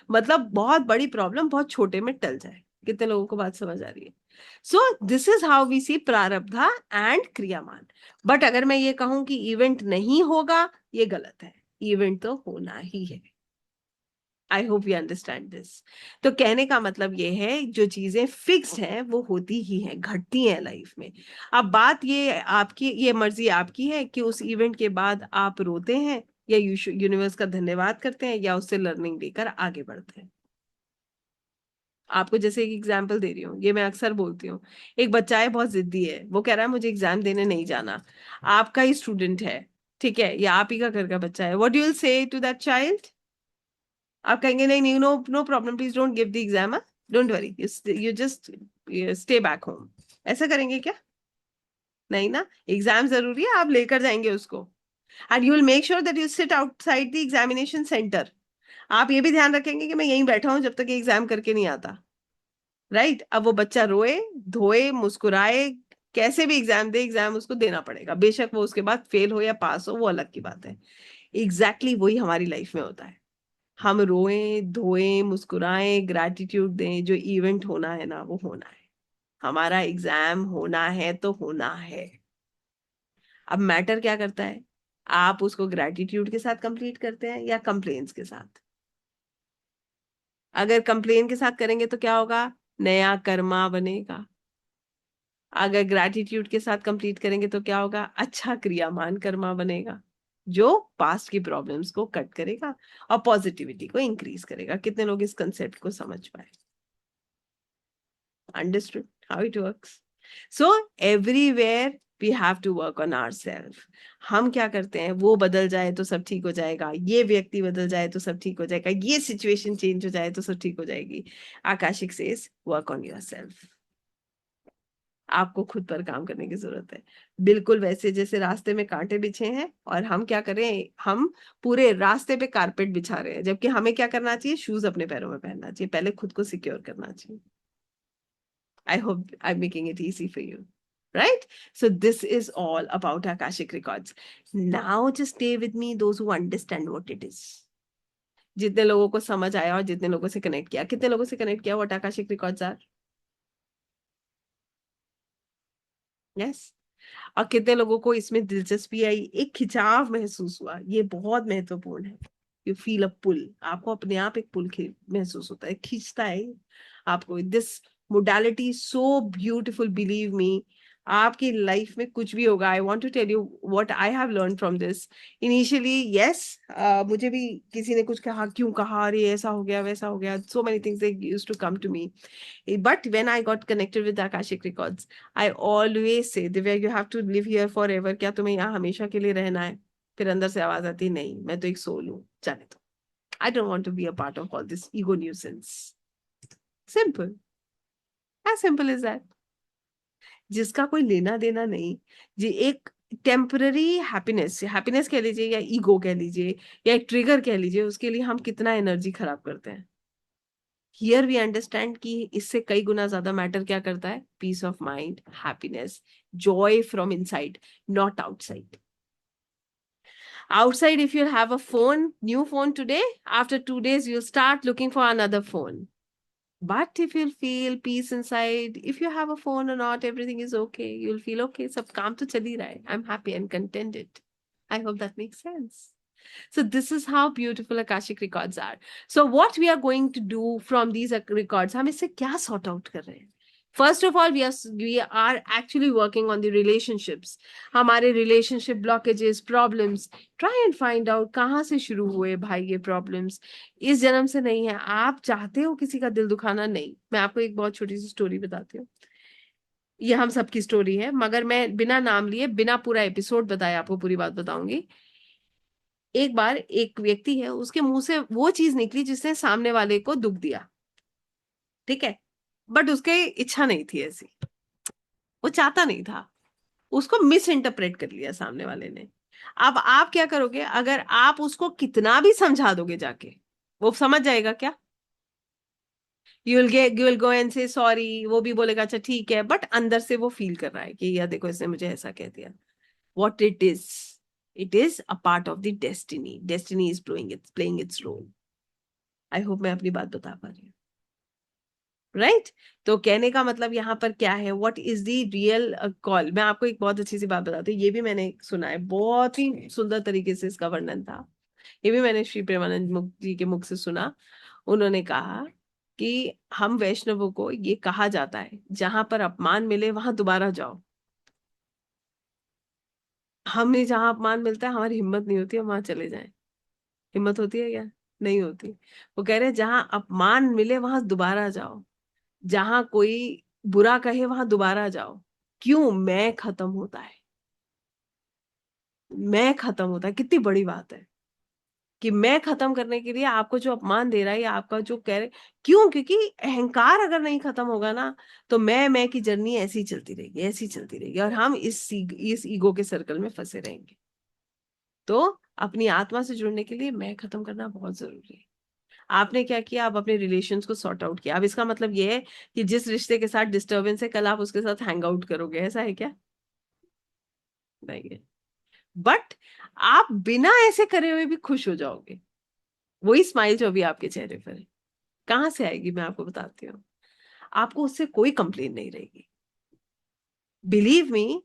मतलब बहुत बड़ी प्रॉब्लम बहुत छोटे में टल जाए। कितने लोगों को बात समझ आ रही है? So this is how we see prarabdha and kriyaman. But अगर मैं ये कहूं कि इवेंट नहीं होगा, ये गलत है। इवेंट तो होना ही है। I hope you understand this. तो कहने का मतलब ये है, जो चीजें फिक्स्ड हैं वो होती ही हैं, घटती हैं लाइफ में। अब बात ये आपकी, ये मर्जी आपकी है कि उस इवेंट के बाद आप रोते हैं या यूनिवर्स का धन्यवाद करते हैं या उससे लर्निंग लेकर आगे बढ़ते हैं। आपको जैसे एक एग्जांपल दे रही हूँ, ये मैं अक्सर बोलती हूँ। एक बच्चा है, बहुत जिद्दी है, वो कह रहा है मुझे एग्जाम देने नहीं जाना। आपका ही स्टूडेंट है, ठीक है, या आप ही का घर का बच्चा है। What you will say to that child? आप कहेंगे नहीं नहीं, no no problem, please don't give the exam, don't worry, you just stay back home. ऐसा करेंगे क्या? नहीं ना, एग्जाम जरूरी है, आप लेकर जाएंगे उसको। And you will make sure that you sit outside the examination centre. आप ये भी ध्यान रखेंगे कि मैं यहीं बैठा हूं जब तक एग्जाम करके नहीं आता। राइट? अब वो बच्चा रोए, धोए, मुस्कुराए, कैसे भी एग्जाम दे, एग्जाम उसको देना पड़ेगा, बेशक वो उसके बाद फेल हो या पास हो, वो अलग की बात है। एग्जैक्टली वही हमारी लाइफ में होता है। हम रोएं, धोएं, मुस्कुराएं, ग्रैटिट्यूड दें, जो इवेंट होना है ना वो होना है। हमारा एग्जाम होना है तो होना है। अब मैटर क्या करता है, आप उसको ग्रैटिट्यूड के साथ कंप्लीट करते हैं या कंप्लेन्स के साथ? अगर कंप्लेन के साथ करेंगे तो क्या होगा? नया कर्मा बनेगा। अगर ग्रैटिट्यूड के साथ कंप्लीट करेंगे तो क्या होगा? अच्छा क्रियामान कर्मा बनेगा, जो पास्ट की प्रॉब्लम्स को कट करेगा और पॉजिटिविटी को इंक्रीज करेगा। कितने लोग इस कंसेप्ट को समझ पाए? Understood how it works? So everywhere we have to work on our self. हम क्या करते हैं, वो बदल जाए तो सब ठीक हो जाएगा, ये व्यक्ति बदल जाए तो सब ठीक हो जाएगा, ये सिचुएशन चेंज हो जाए तो सब ठीक हो जाएगी। Akashic says work on your self. आपको खुद पर काम करने की जरूरत है। बिल्कुल वैसे जैसे रास्ते में कांटे बिछे हैं और हम क्या कर रहे हैं, हम पूरे रास्ते पे कारपेट बिछा रहे हैं, जबकि हमें क्या करना चाहिए, शूज अपने पैरों में पहनना चाहिए, पहले खुद को सिक्योर करना चाहिए। आई hope I am making it easy for you, right? So this is all about Akashic records. Now just stay with me, those who understand what it is. जितने लोगों को समझ आया और जितने लोगों से कनेक्ट किया, कितने लोगों से कनेक्ट किया what Akashic records are? Yes. और कितने लोगों को इसमें दिलचस्पी आई, एक खिंचाव महसूस हुआ? ये बहुत महत्वपूर्ण है। यू फील अ पुल, आपको अपने आप एक पुल महसूस होता है, खींचता है आपको। This modality so beautiful, believe me. आपकी लाइफ में कुछ भी होगा, I want to tell you what I have learn from this. Initially yes, मुझे भी किसी ने कुछ कहा, क्यों कहा, अरे ऐसा हो गया वैसा हो गया, so many things they used to come to me. But when I got connected with the Akashic Records, I always say, Divya, you have to live here forever. क्या तुम्हें यहाँ हमेशा के लिए रहना है? फिर अंदर से आवाज आती, नहीं, मैं तो एक सोल हूँ, जाने दो। I don't want to be a part of all this ego nuisance. Simple. As simple as that. जिसका कोई लेना देना नहीं, जी एक टेम्पररी हैप्पीनेस, हैप्पीनेस कह लीजिए या ईगो कह लीजिए या एक ट्रिगर कह लीजिए, उसके लिए हम कितना एनर्जी खराब करते हैं। हियर वी अंडरस्टैंड कि इससे कई गुना ज्यादा मैटर क्या करता है, peace of mind, happiness, joy from inside, not outside. Outside, if you have a phone, new phone today, after 2 days, you'll start looking for another phone. But if you feel peace inside, if you have a phone or not, everything is okay. You'll feel okay. Sab kaam to chal hi raha hai. I'm happy and contented. I hope that makes sense. So this is how beautiful Akashic records are. So what we are going to do from these records, हम इससे क्या sort out कर रहे हैं? First of all, we are actually working on the relationships. हमारे relationship blockages, problems. Try and find out कहाँ से शुरू हुए भाई ये problems. इस जन्म से नहीं है। आप चाहते हो किसी का दिल दुखाना? नहीं। मैं आपको एक बहुत छोटी सी स्टोरी बताती हूँ। ये हम सबकी स्टोरी है, मगर मैं बिना नाम लिए, बिना पूरा एपिसोड बताए आपको पूरी बात बताऊंगी। एक बार एक व्यक्ति है, उसके मुंह से वो चीज निकली जिसने सामने वाले को दुख दिया, ठीक है, बट उसके इच्छा नहीं थी ऐसी, वो चाहता नहीं था, उसको मिस इंटरप्रेट कर लिया सामने वाले ने। अब आप क्या करोगे, अगर आप उसको कितना भी समझा दोगे जाके, वो समझ जाएगा क्या? यू विल गो एंड से सॉरी, वो भी बोलेगा अच्छा ठीक है, बट अंदर से वो फील कर रहा है कि यार देखो इसने मुझे ऐसा कह दिया। What it is a part of the destiny. Destiny is playing its role. I hope मैं अपनी बात बता पा रही हूँ, राइट? तो कहने का मतलब यहाँ पर क्या है, what is the real call. मैं आपको एक बहुत अच्छी सी बात बताती हूँ, ये भी मैंने सुना है, बहुत ही सुंदर तरीके से इसका वर्णन था, ये भी मैंने श्री प्रेमानंद जी के मुख से सुना। उन्होंने कहा कि हम वैष्णवों को ये कहा जाता है, जहां पर अपमान मिले वहां दोबारा जाओ। हमें जहां अपमान मिलता है हमारी हिम्मत नहीं होती हम वहां चले जाएं। हिम्मत होती है क्या? नहीं होती। वो कह रहे हैं जहां अपमान मिले वहां दोबारा जाओ, जहां कोई बुरा कहे वहां दोबारा जाओ। क्यों? मैं खत्म होता है। मैं खत्म होता है, कितनी बड़ी बात है कि मैं खत्म करने के लिए आपको जो अपमान दे रहा है या आपका जो कह रहे। क्यों? क्योंकि अहंकार अगर नहीं खत्म होगा ना, तो मैं की जर्नी ऐसी ही चलती रहेगी, ऐसी ही चलती रहेगी, और हम इस ईगो के सर्कल में फंसे रहेंगे। तो अपनी आत्मा से जुड़ने के लिए मैं खत्म करना बहुत जरूरी है। आपने क्या किया? आप अपने रिलेशंस को सॉर्ट आउट किया। अब इसका मतलब ये है कि जिस रिश्ते के साथ डिस्टरबेंस है, कल आप उसके साथ हैंग आउट करोगे, ऐसा है क्या? नहीं है। बट आप बिना ऐसे करे हुए भी खुश हो जाओगे। वही स्माइल जो अभी आपके चेहरे पर है, कहाँ से आएगी? मैं आपको बताती हूँ। आपको उससे कोई कंप्लेन नहीं रहेगी। Believe me.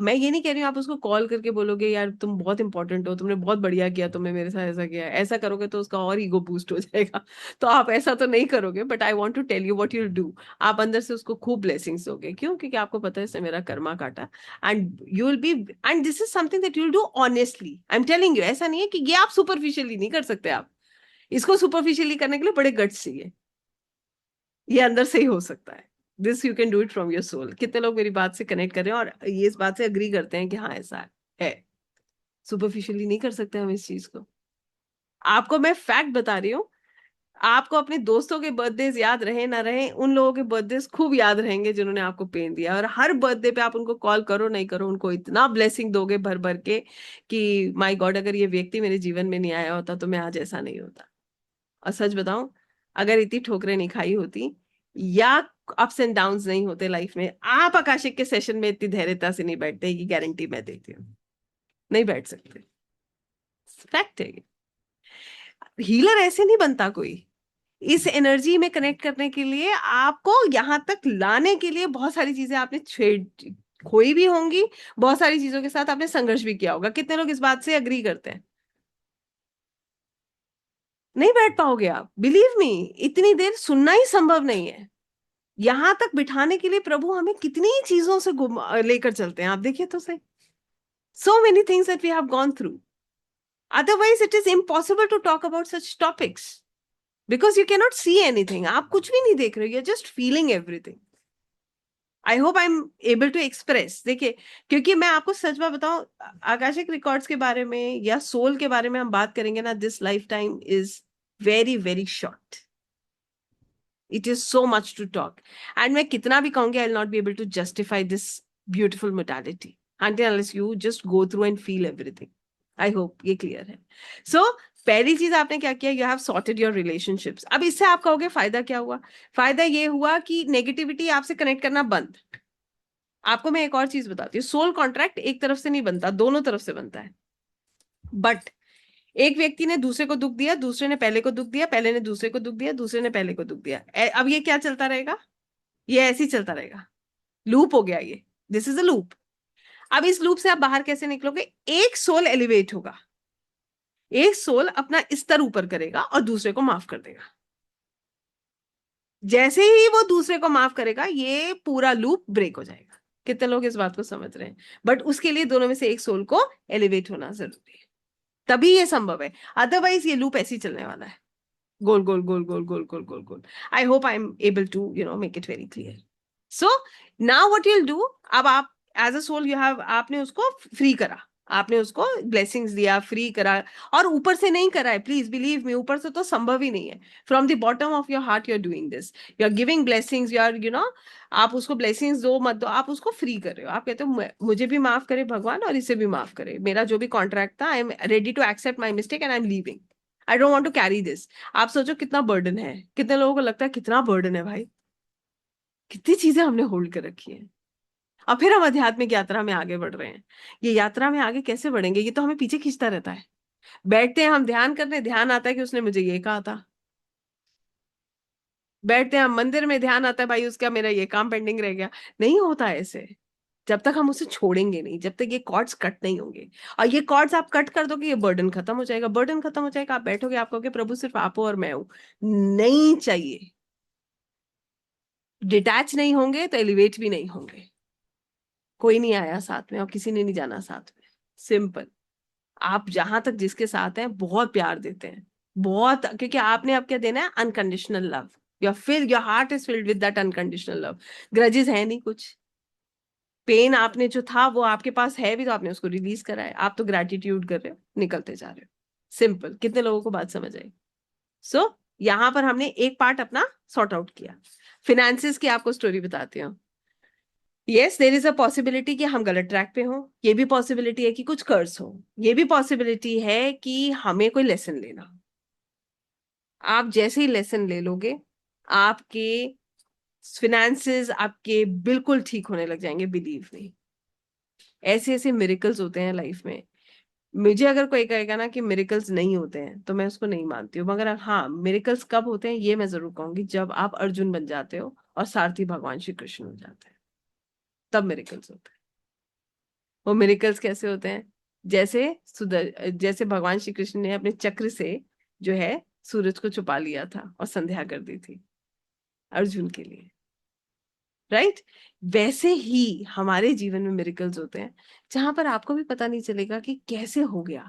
मैं ये नहीं कह रही हूँ आप उसको कॉल करके बोलोगे यार तुम बहुत इंपॉर्टेंट हो, तुमने बहुत बढ़िया किया, तुमने मेरे साथ ऐसा किया। ऐसा करोगे तो उसका और ईगो बूस्ट हो जाएगा। तो आप ऐसा तो नहीं करोगे, but I want to tell you what you'll do. आप अंदर से उसको खूब ब्लेसिंग्स दोगे। क्यों? क्योंकि आपको पता है इसने मेरा कर्मा काटा। And you will be, and this is something that you'll do honestly. I am telling you, ऐसा नहीं है कि ये आप सुपरफिशियली नहीं कर सकते। आप इसको सुपरफिशियली करने के लिए बड़े गट्स चाहिए। ये अंदर से ही हो सकता है। This you can do it from your soul. कितने लोग मेरी बात से कनेक्ट कर रहे हैं और ये इस बात से अग्री करते हैं कि हाँ ऐसा है। सुपरफिशियली नहीं कर सकते हम इस चीज को। आपको मैं फैक्ट बता रही हूँ। आपको अपने दोस्तों के बर्थडे याद रहे ना रहे, उन लोगों के बर्थडे खूब याद रहेंगे जिन्होंने आपको पेन दिया। और हर बर्थडे पे आप उनको कॉल करो नहीं करो, उनको इतना ब्लेसिंग दोगे भर भर के कि माय गॉड, अगर ये व्यक्ति मेरे जीवन में नहीं आया होता तो मैं आज ऐसा नहीं होता। और सच बताऊं, अगर इतनी ठोकरें नहीं खाई होती या अप्स एंड डाउन्स नहीं होते लाइफ में, आप आकाशिक के सेशन में इतनी धैर्यता से नहीं बैठते। ये गारंटी मैं देती हूँ। नहीं बैठ सकते। फैक्ट है ये। हीलर ऐसे नहीं बनता कोई। इस एनर्जी में कनेक्ट करने के लिए आपको यहां तक लाने के लिए बहुत सारी चीजें आपने छेड़ खोई भी होंगी। बहुत सारी चीजों के साथ आपने संघर्ष भी किया होगा। कितने लोग इस बात से अग्री करते हैं? नहीं बैठ पाओगे आप, बिलीव मी। इतनी देर सुनना ही संभव नहीं है। यहां तक बिठाने के लिए प्रभु हमें कितनी ही चीजों से लेकर चलते हैं, आप देखिए तो सही। So many things that we have gone through. Otherwise it is impossible to talk about such topics, because you cannot see anything. आप कुछ भी नहीं देख रहे हो, you just feeling everything. I hope I am able to express. देखिए, क्योंकि मैं आपको सच बात बताऊं, आकाशिक रिकॉर्ड्स के बारे में या सोल के बारे में हम बात करेंगे ना, this life time is very very short. It is so much to talk. And मैं कितना भी कहूंगी, I will not be able to justify this beautiful modality until unless you just go through and feel everything. I hope ये clear है। सो पहली चीज आपने क्या किया? You have sorted your relationships. अब इससे आप कहोगे फायदा क्या हुआ? फायदा ये हुआ कि नेगेटिविटी आपसे कनेक्ट करना बंद। आपको मैं एक और चीज बताती हूँ, सोल कॉन्ट्रैक्ट एक तरफ से नहीं बनता, दोनों तरफ से बनता है। बट एक व्यक्ति ने दूसरे को दुख दिया, दूसरे ने पहले को दुख दिया, पहले ने दूसरे को दुख दिया, दूसरे ने पहले को दुख दिया। अब ये क्या चलता रहेगा? ये ऐसे ही चलता रहेगा। लूप हो गया ये। This is a loop. अब इस लूप से आप बाहर कैसे निकलोगे? एक सोल एलिवेट होगा, एक सोल अपना स्तर ऊपर करेगा और दूसरे को माफ कर देगा। जैसे ही वो दूसरे को माफ करेगा, ये पूरा लूप ब्रेक हो जाएगा। कितने लोग इस बात को समझ रहे हैं? बट उसके लिए दोनों में से एक सोल को एलिवेट होना जरूरी है, तभी ये संभव है। अदरवाइज ये लूप ऐसे ही चलने वाला है, गोल गोल गोल गोल गोल गोल गोल गोल। I hope I am able to make it very clear. So now what you will do. अब आप as a soul, you have, आपने उसको फ्री करा, आपने उसको ब्लेसिंग्स दिया, फ्री करा। और ऊपर से नहीं करा है, प्लीज बिलीव मी, ऊपर से तो संभव ही नहीं है। From the bottom of your heart you are doing this. You are giving blessings, you are आप उसको ब्लेसिंग्स दो मत दो, आप उसको फ्री कर रहे हो। आप कहते हो मुझे भी माफ करे भगवान और इसे भी माफ करे, मेरा जो भी कॉन्ट्रैक्ट था, I am ready to accept my mistake and I am leaving. I don't want to carry this. आप सोचो कितना बर्डन है। कितने लोगों को लगता है कितना बर्डन है भाई, कितनी चीजें हमने होल्ड कर रखी है। और फिर हम आध्यात्मिक यात्रा में आगे बढ़ रहे हैं। ये यात्रा में आगे कैसे बढ़ेंगे? ये तो हमें पीछे खींचता रहता है। बैठते हैं हम ध्यान करने, ध्यान आता है कि उसने मुझे ये कहा था। बैठते हैं हम मंदिर में, ध्यान आता है भाई उसका मेरा ये काम पेंडिंग रह गया। नहीं होता ऐसे। जब तक हम उसे छोड़ेंगे नहीं, जब तक ये कॉर्ड्स कट नहीं होंगे। और ये कॉर्ड्स आप कट कर दोगे, ये बर्डन खत्म हो जाएगा। बर्डन खत्म हो जाएगा, आप बैठोगे, आप कहोगे प्रभु सिर्फ आप हो और मैं हूं। नहीं चाहिए। डिटैच नहीं होंगे तो एलिवेट भी नहीं होंगे। कोई नहीं आया साथ में और किसी ने नहीं जाना साथ में। सिंपल। आप जहां तक जिसके साथ हैं बहुत प्यार देते हैं, बहुत, क्योंकि आपने अब क्या देना है, unconditional love. Your heart is filled with that unconditional love. Grudges है नहीं कुछ। पेन आपने जो था वो आपके पास है भी, तो आपने उसको रिलीज करा है, आप तो ग्रेटिट्यूड कर रहे हो, निकलते जा रहे हो। सिंपल। कितने लोगों को बात समझ आई? सो यहां पर हमने एक पार्ट अपना सॉर्ट आउट किया। फिनेंसिस की आपको स्टोरी बताती हूँ। Yes, there is a possibility कि हम गलत ट्रैक पे हों। ये भी पॉसिबिलिटी है कि कुछ कर्स हो। ये भी पॉसिबिलिटी है कि हमें कोई लेसन लेना हो। आप जैसे ही लेसन ले लोगे, आपके फिनेंसेस आपके बिल्कुल ठीक होने लग जाएंगे, बिलीव नहीं। ऐसे ऐसे मिरेकल्स होते हैं लाइफ में। मुझे अगर कोई कहेगा ना कि मिरेकल्स नहीं होते हैं, तो मैं उसको नहीं मानती हूँ। मगर हाँ, मिरेकल्स कब होते हैं ये मैं जरूर कहूंगी, जब आप अर्जुन बन जाते हो और सारथी भगवान श्री कृष्ण हो जाते हैं, तब मिरेकल्स होते हैं। वो मिरेकल्स कैसे होते हैं? जैसे भगवान श्री कृष्ण ने अपने चक्र से जो है सूरज को छुपा लिया था और संध्या कर दी थी अर्जुन के लिए, राइट? वैसे ही हमारे जीवन में मिरेकल्स होते हैं, जहां पर आपको भी पता नहीं चलेगा कि कैसे हो गया,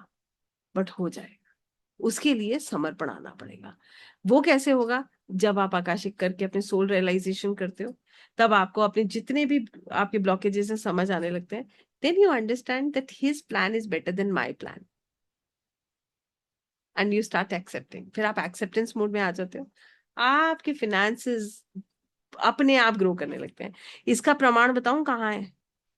बट हो जाएगा। उसके लिए समर्पण आना पड़ेगा। वो कैसे होगा? जब आप आकाशिक करके अपने सोल रियलाइजेशन करते हो, तब आपको अपने जितने भी आपके ब्लॉकेजेस हैं समझ आने लगते हैं। Then you understand that his plan is better than my plan, and you start accepting. फिर आप एक्सेप्टेंस मोड में आ जाते हो। आपके फिनेंसेस अपने आप ग्रो करने लगते हैं। इसका प्रमाण बताऊं कहाँ है?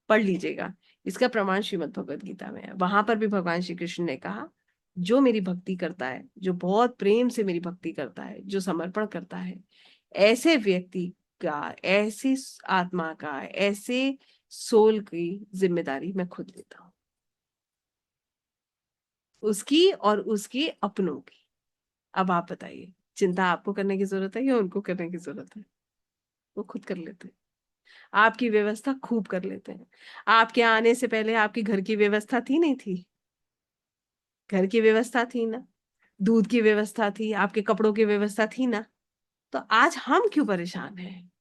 पढ़ लीजिएगा। इसका प्रमाण श्रीमद् भगवद गीता में है। वहां पर भी भगवान श्री कृष्ण ने कहा, जो मेरी भक्ति करता है, जो बहुत प्रेम से मेरी भक्ति करता है, जो समर्पण करता है, ऐसे व्यक्ति का, ऐसी आत्मा का, ऐसे सोल की जिम्मेदारी मैं खुद लेता हूँ, उसकी और उसके अपनों की। अब आप बताइए, चिंता आपको करने की जरूरत है या उनको करने की जरूरत है? वो खुद कर लेते हैं। आपकी व्यवस्था खूब कर लेते हैं। आपके आने से पहले आपकी घर की व्यवस्था थी नहीं थी? घर की व्यवस्था थी ना, दूध की व्यवस्था थी, आपके कपड़ों की व्यवस्था थी ना। तो आज हम क्यों परेशान हैं?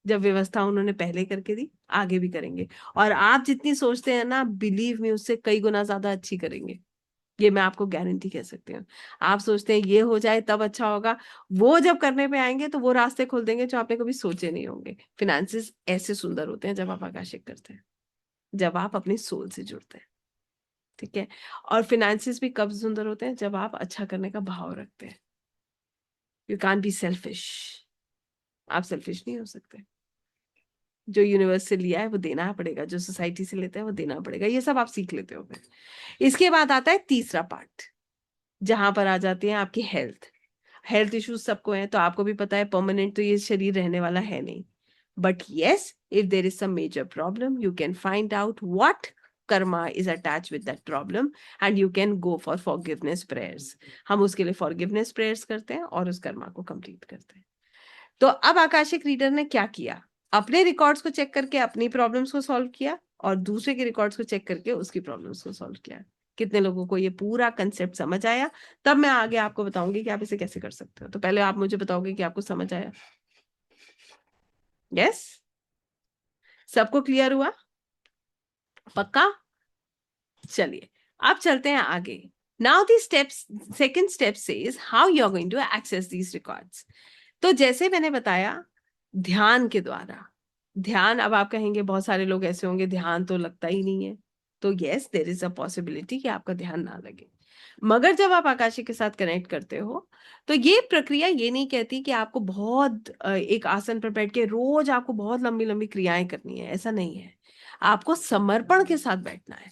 जब व्यवस्था उन्होंने पहले करके दी, आगे भी करेंगे। और आप जितनी सोचते हैं ना, बिलीव में उससे कई गुना ज्यादा अच्छी करेंगे। ये मैं आपको गारंटी कह सकती हूँ। आप सोचते हैं ये हो जाए तब अच्छा होगा, वो जब करने पे आएंगे तो वो रास्ते खोल देंगे जो आपने कभी सोचे नहीं होंगे। फिनेंसेस ऐसे सुंदर होते हैं जब आप आकाशिक करते हैं, जब आप अपनी सोल से जुड़ते हैं। ठीक है? और फिनेंसेस भी कब सुंदर होते हैं? जब आप अच्छा करने का भाव रखते हैं। You can't be selfish. आप सेल्फिश नहीं हो सकते। जो यूनिवर्स से लिया है वो देना पड़ेगा, जो सोसाइटी से लेते हैं वो देना पड़ेगा। ये सब आप सीख लेते हो फिर। इसके बाद आता है तीसरा पार्ट, जहां पर आ जाती है आपकी हेल्थ। हेल्थ इश्यूज सबको है, तो आपको भी पता है परमानेंट तो ये शरीर रहने वाला है नहीं। But yes, if there is some major problem, you can find out what karma is attach with that problem, and you can go for forgiveness prayers. हम उसके लिए फॉरगिवनेस प्रेयर्स करते हैं और उस कर्मा को कंप्लीट करते हैं। तो अब आकाशिक रीडर ने क्या किया? अपने रिकॉर्ड्स को चेक करके अपनी प्रॉब्लम्स को सॉल्व किया, और दूसरे के रिकॉर्ड्स को चेक करके उसकी प्रॉब्लम्स को सॉल्व किया। कितने लोगों को ये पूरा कंसेप्ट समझ आया? तब मैं आगे आपको बताऊंगी कि आप इसे कैसे कर सकते हो। तो पहले आप मुझे बताओगे कि आपको समझ आया? यस? सबको क्लियर हुआ? पक्का? चलिए, अब चलते हैं आगे। Now the steps, second step says how you are going to access these records. तो जैसे मैंने बताया, ध्यान के द्वारा। ध्यान, अब आप कहेंगे बहुत सारे लोग ऐसे होंगे ध्यान तो लगता ही नहीं है। तो yes, there is a possibility कि आपका ध्यान ना लगे। मगर जब आप आकाशी के साथ कनेक्ट करते हो, तो ये प्रक्रिया ये नहीं कहती कि आपको बहुत एक आसन पर बैठ के रोज आपको बहुत लंबी लंबी क्रियाएं करनी है। ऐसा नहीं है। आपको समर्पण के साथ बैठना है।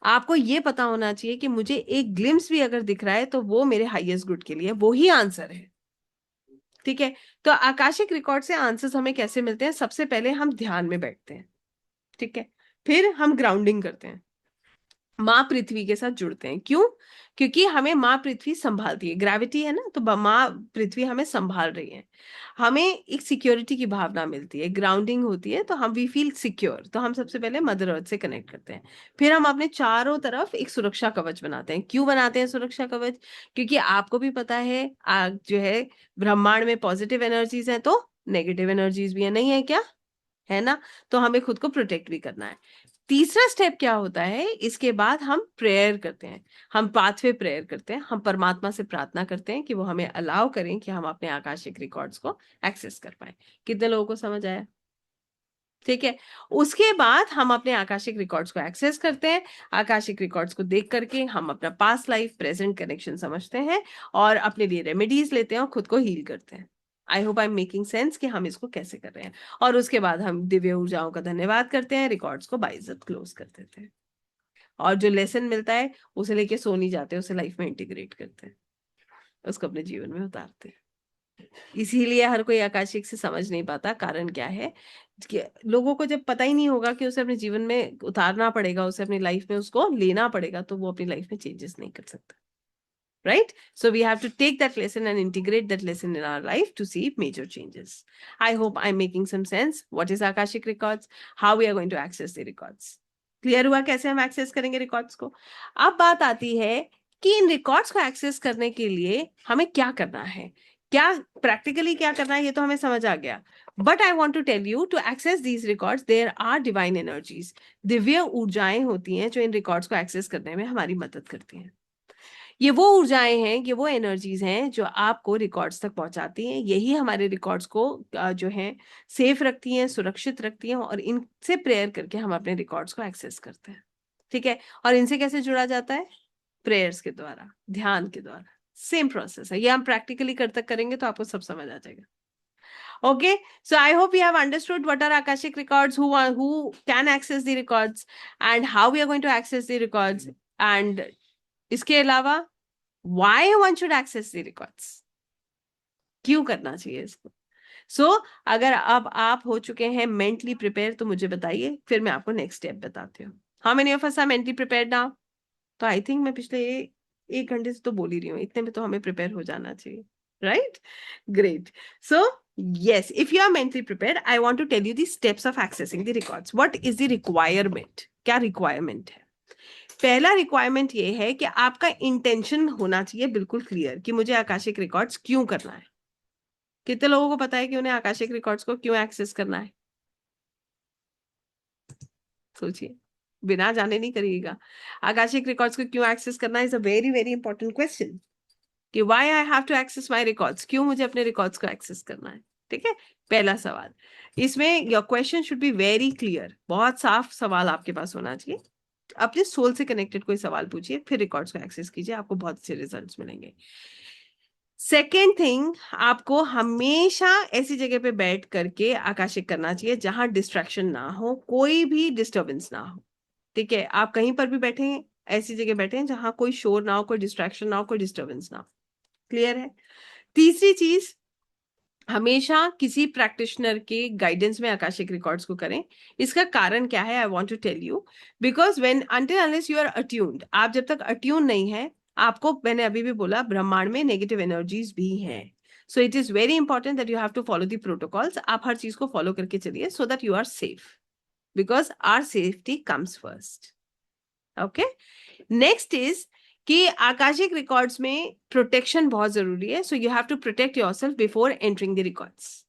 आपको ये पता होना चाहिए कि मुझे एक ग्लिम्स भी अगर दिख रहा है तो वो मेरे हाईएस्ट गुड के लिए, वो ही आंसर है। ठीक है? तो आकाशिक रिकॉर्ड से आंसर्स हमें कैसे मिलते हैं? सबसे पहले हम ध्यान में बैठते हैं। ठीक है? फिर हम ग्राउंडिंग करते हैं। माँ पृथ्वी के साथ जुड़ते हैं। क्यों? क्योंकि हमें माँ पृथ्वी संभालती है, ग्रेविटी है ना, तो माँ पृथ्वी हमें संभाल रही है। हमें एक सिक्योरिटी की भावना मिलती है, ग्राउंडिंग होती है, तो हम वी फील सिक्योर। तो हम सबसे पहले मदर अर्थ से कनेक्ट करते हैं, फिर हम अपने चारों तरफ एक सुरक्षा कवच बनाते हैं। क्यों बनाते हैं सुरक्षा कवच? क्योंकि आपको भी पता है जो है ब्रह्मांड में पॉजिटिव एनर्जीज हैं तो नेगेटिव एनर्जीज भी है, नहीं है क्या? है ना? तो हमें खुद को प्रोटेक्ट भी करना है। तीसरा स्टेप क्या होता है, इसके बाद हम प्रेयर करते हैं, हम पाथवे प्रेयर करते हैं, हम परमात्मा से प्रार्थना करते हैं कि वो हमें अलाउ करें कि हम अपने आकाशिक रिकॉर्ड्स को एक्सेस कर पाए। कितने लोगों को समझ आया? ठीक है। उसके बाद हम अपने आकाशिक रिकॉर्ड्स को एक्सेस करते हैं। आकाशिक रिकॉर्ड्स को देख करके हम अपना पास्ट लाइफ प्रेजेंट कनेक्शन समझते हैं और अपने लिए रेमेडीज लेते हैं और खुद को हील करते हैं। I hope I am making sense कि हम इसको कैसे कर रहे हैं। और उसके बाद हम दिव्य ऊर्जाओं का धन्यवाद करते हैं, रिकॉर्ड्स को बाइज्जत क्लोज कर देते हैं और जो लेसन मिलता है उसे लेके सो नहीं जाते, उसे लाइफ में इंटीग्रेट करते हैं, उसको अपने जीवन में उतारते हैं। इसीलिए हर कोई आकाशिक से समझ नहीं पाता। कारण क्या है कि लोगों को जब पता ही नहीं होगा कि उसे अपने जीवन में उतारना पड़ेगा, उसे अपनी लाइफ में उसको लेना पड़ेगा, तो वो अपनी लाइफ में चेंजेस नहीं कर सकता। Right? So we have to take that lesson and integrate that lesson in our life to see major changes. I hope I'm making some sense. What is Akashic Records? How we are going to access the records? Clear हुआ कैसे हम access करेंगे records को? अब बात आती है कि इन रिकॉर्ड्स को एक्सेस करने के लिए हमें क्या करना है, क्या प्रैक्टिकली क्या करना है, ये तो हमें समझ आ गया। But I want to tell you to access these records there are divine energies. दिव्य ऊर्जाएं होती हैं जो इन रिकॉर्ड्स को एक्सेस करने में हमारी मदद करती हैं। ये वो ऊर्जाएं हैं, ये वो एनर्जीज हैं जो आपको रिकॉर्ड्स तक पहुंचाती हैं। यही हमारे रिकॉर्ड्स को जो है सेफ रखती हैं, सुरक्षित रखती हैं, और इनसे प्रेयर करके हम अपने रिकॉर्ड्स को एक्सेस करते हैं। ठीक है। और इनसे कैसे जुड़ा जाता है? प्रेयर्स के द्वारा, ध्यान के द्वारा। सेम प्रोसेस है, ये हम प्रैक्टिकली करते करेंगे तो आपको सब समझ आ जाएगा। Okay, so I hope you have understood what are Akashic records, who can access the records, and how we are going to access the records, and इसके अलावा why one should access the records, क्यों करना चाहिए इसको। अगर अब आप हो चुके हैं मेंटली प्रिपेयर तो मुझे बताइए, फिर मैं आपको नेक्स्ट स्टेप बताती हूँ। How many of us are mentally prepared now? तो आई थिंक मैं पिछले एक घंटे से तो बोल ही रही हूँ, इतने में तो हमें प्रिपेयर हो जाना चाहिए, right? Great. So yes, if you are mentally prepared, I want to tell you the steps of accessing the records. What is the requirement? क्या रिक्वायरमेंट है? पहला रिक्वायरमेंट ये है कि आपका इंटेंशन होना चाहिए बिल्कुल क्लियर कि मुझे आकाशिक रिकॉर्ड्स क्यों करना है। कितने लोगों को पता है कि उन्हें आकाशिक रिकॉर्ड्स को क्यों एक्सेस करना है? सोचिए, बिना जाने नहीं करिएगा। आकाशिक रिकॉर्ड्स को क्यों एक्सेस करना is a very very important question, कि why I have to access my records, क्यों मुझे अपने रिकॉर्ड्स को एक्सेस करना है। ठीक है, पहला सवाल। इसमें your question should be very clear, बहुत साफ सवाल आपके पास होना चाहिए। अपने सोल से कनेक्टेड कोई सवाल पूछिए, फिर रिकॉर्ड्स को एक्सेस कीजिए, आपको बहुत अच्छे रिजल्ट्स मिलेंगे। सेकेंड थिंग, आपको हमेशा ऐसी जगह पे बैठ करके आकाशिक करना चाहिए जहां डिस्ट्रैक्शन ना हो, कोई भी डिस्टर्बेंस ना हो। ठीक है, आप कहीं पर भी बैठे, ऐसी जगह बैठे जहां कोई शोर ना हो, कोई डिस्ट्रैक्शन ना हो, कोई डिस्टर्बेंस ना हो। क्लियर है? तीसरी चीज, हमेशा किसी प्रैक्टिशनर के गाइडेंस में आकाशिक रिकॉर्ड्स को करें। इसका कारण क्या है, I want to tell you, because when until unless you are attuned, आप जब तक अट्यून नहीं है, आपको, मैंने अभी भी बोला, ब्रह्मांड में नेगेटिव एनर्जीज भी हैं। So it is very important that you have to follow the protocols. आप हर चीज को फॉलो करके चलिए so that you are safe, because our safety comes first. Okay, next is कि आकाशिक रिकॉर्ड्स में प्रोटेक्शन बहुत जरूरी है। So you have to protect yourself before entering the records.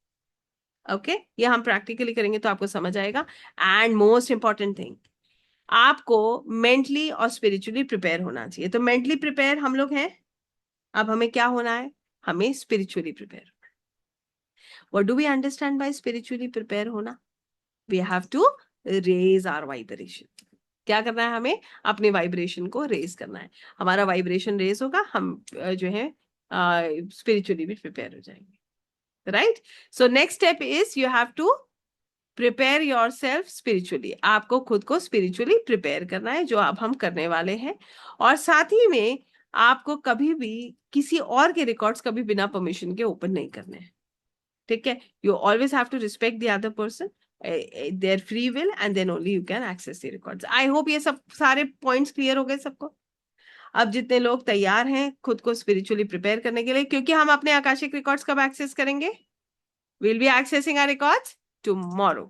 Okay, ये हम प्रैक्टिकली करेंगे तो आपको समझ आएगा। एंड मोस्ट इंपॉर्टेंट थिंग, आपको मेंटली और स्पिरिचुअली प्रिपेयर होना चाहिए। तो मेंटली प्रिपेयर हम लोग हैं, अब हमें क्या होना है? हमें spiritually prepare. What do we understand by spiritually prepare होना? We have to raise our vibration. क्या करना है? हमें अपने वाइब्रेशन को रेज करना है। हमारा वाइब्रेशन रेज होगा, हम जो है स्पिरिचुअली भी प्रिपेयर हो जाएंगे, right? So next step is you have to prepare your self spiritually. आपको खुद को स्पिरिचुअली प्रिपेयर करना है, जो अब हम करने वाले हैं। और साथ ही में आपको कभी भी किसी और के रिकॉर्ड्स कभी बिना परमिशन के ओपन नहीं करने हैं। ठीक है, you always have to respect the other person, their free will, and then only you can access the records. I hope ये सब सारे points clear हो गए सबको. अब जितने लोग तैयार हैं खुद को स्पिरिचुअली प्रिपेयर करने के लिए, क्योंकि हम अपने आकाशिक रिकॉर्ड्स कब एक्सेस करेंगे? We'll be accessing our records tomorrow.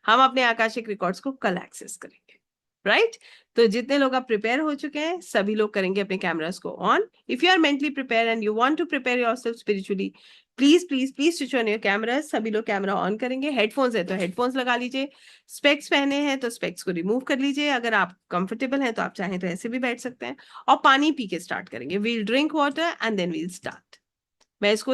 हम अपने आकाशिक रिकॉर्ड्स को कल एक्सेस करेंगे, राइट? तो जितने लोग आप प्रिपेयर हो चुके हैं सभी लोग करेंगे अपने कैमरास को on. If you are mentally prepare and you want to prepare yourself spiritually, please please please switch on your cameras. सभी लोग कैमरा ऑन करेंगे. हेडफोन्स है तो हेडफोन्स लगा लीजिए. स्पेक्स पहने हैं तो स्पेक्स को रिमूव कर लीजिए. अगर आप कंफर्टेबल हैं तो आप चाहें तो ऐसे भी बैठ सकते हैं. और पानी पी के स्टार्ट करेंगे. We'll drink water and then we'll start. मैं इसको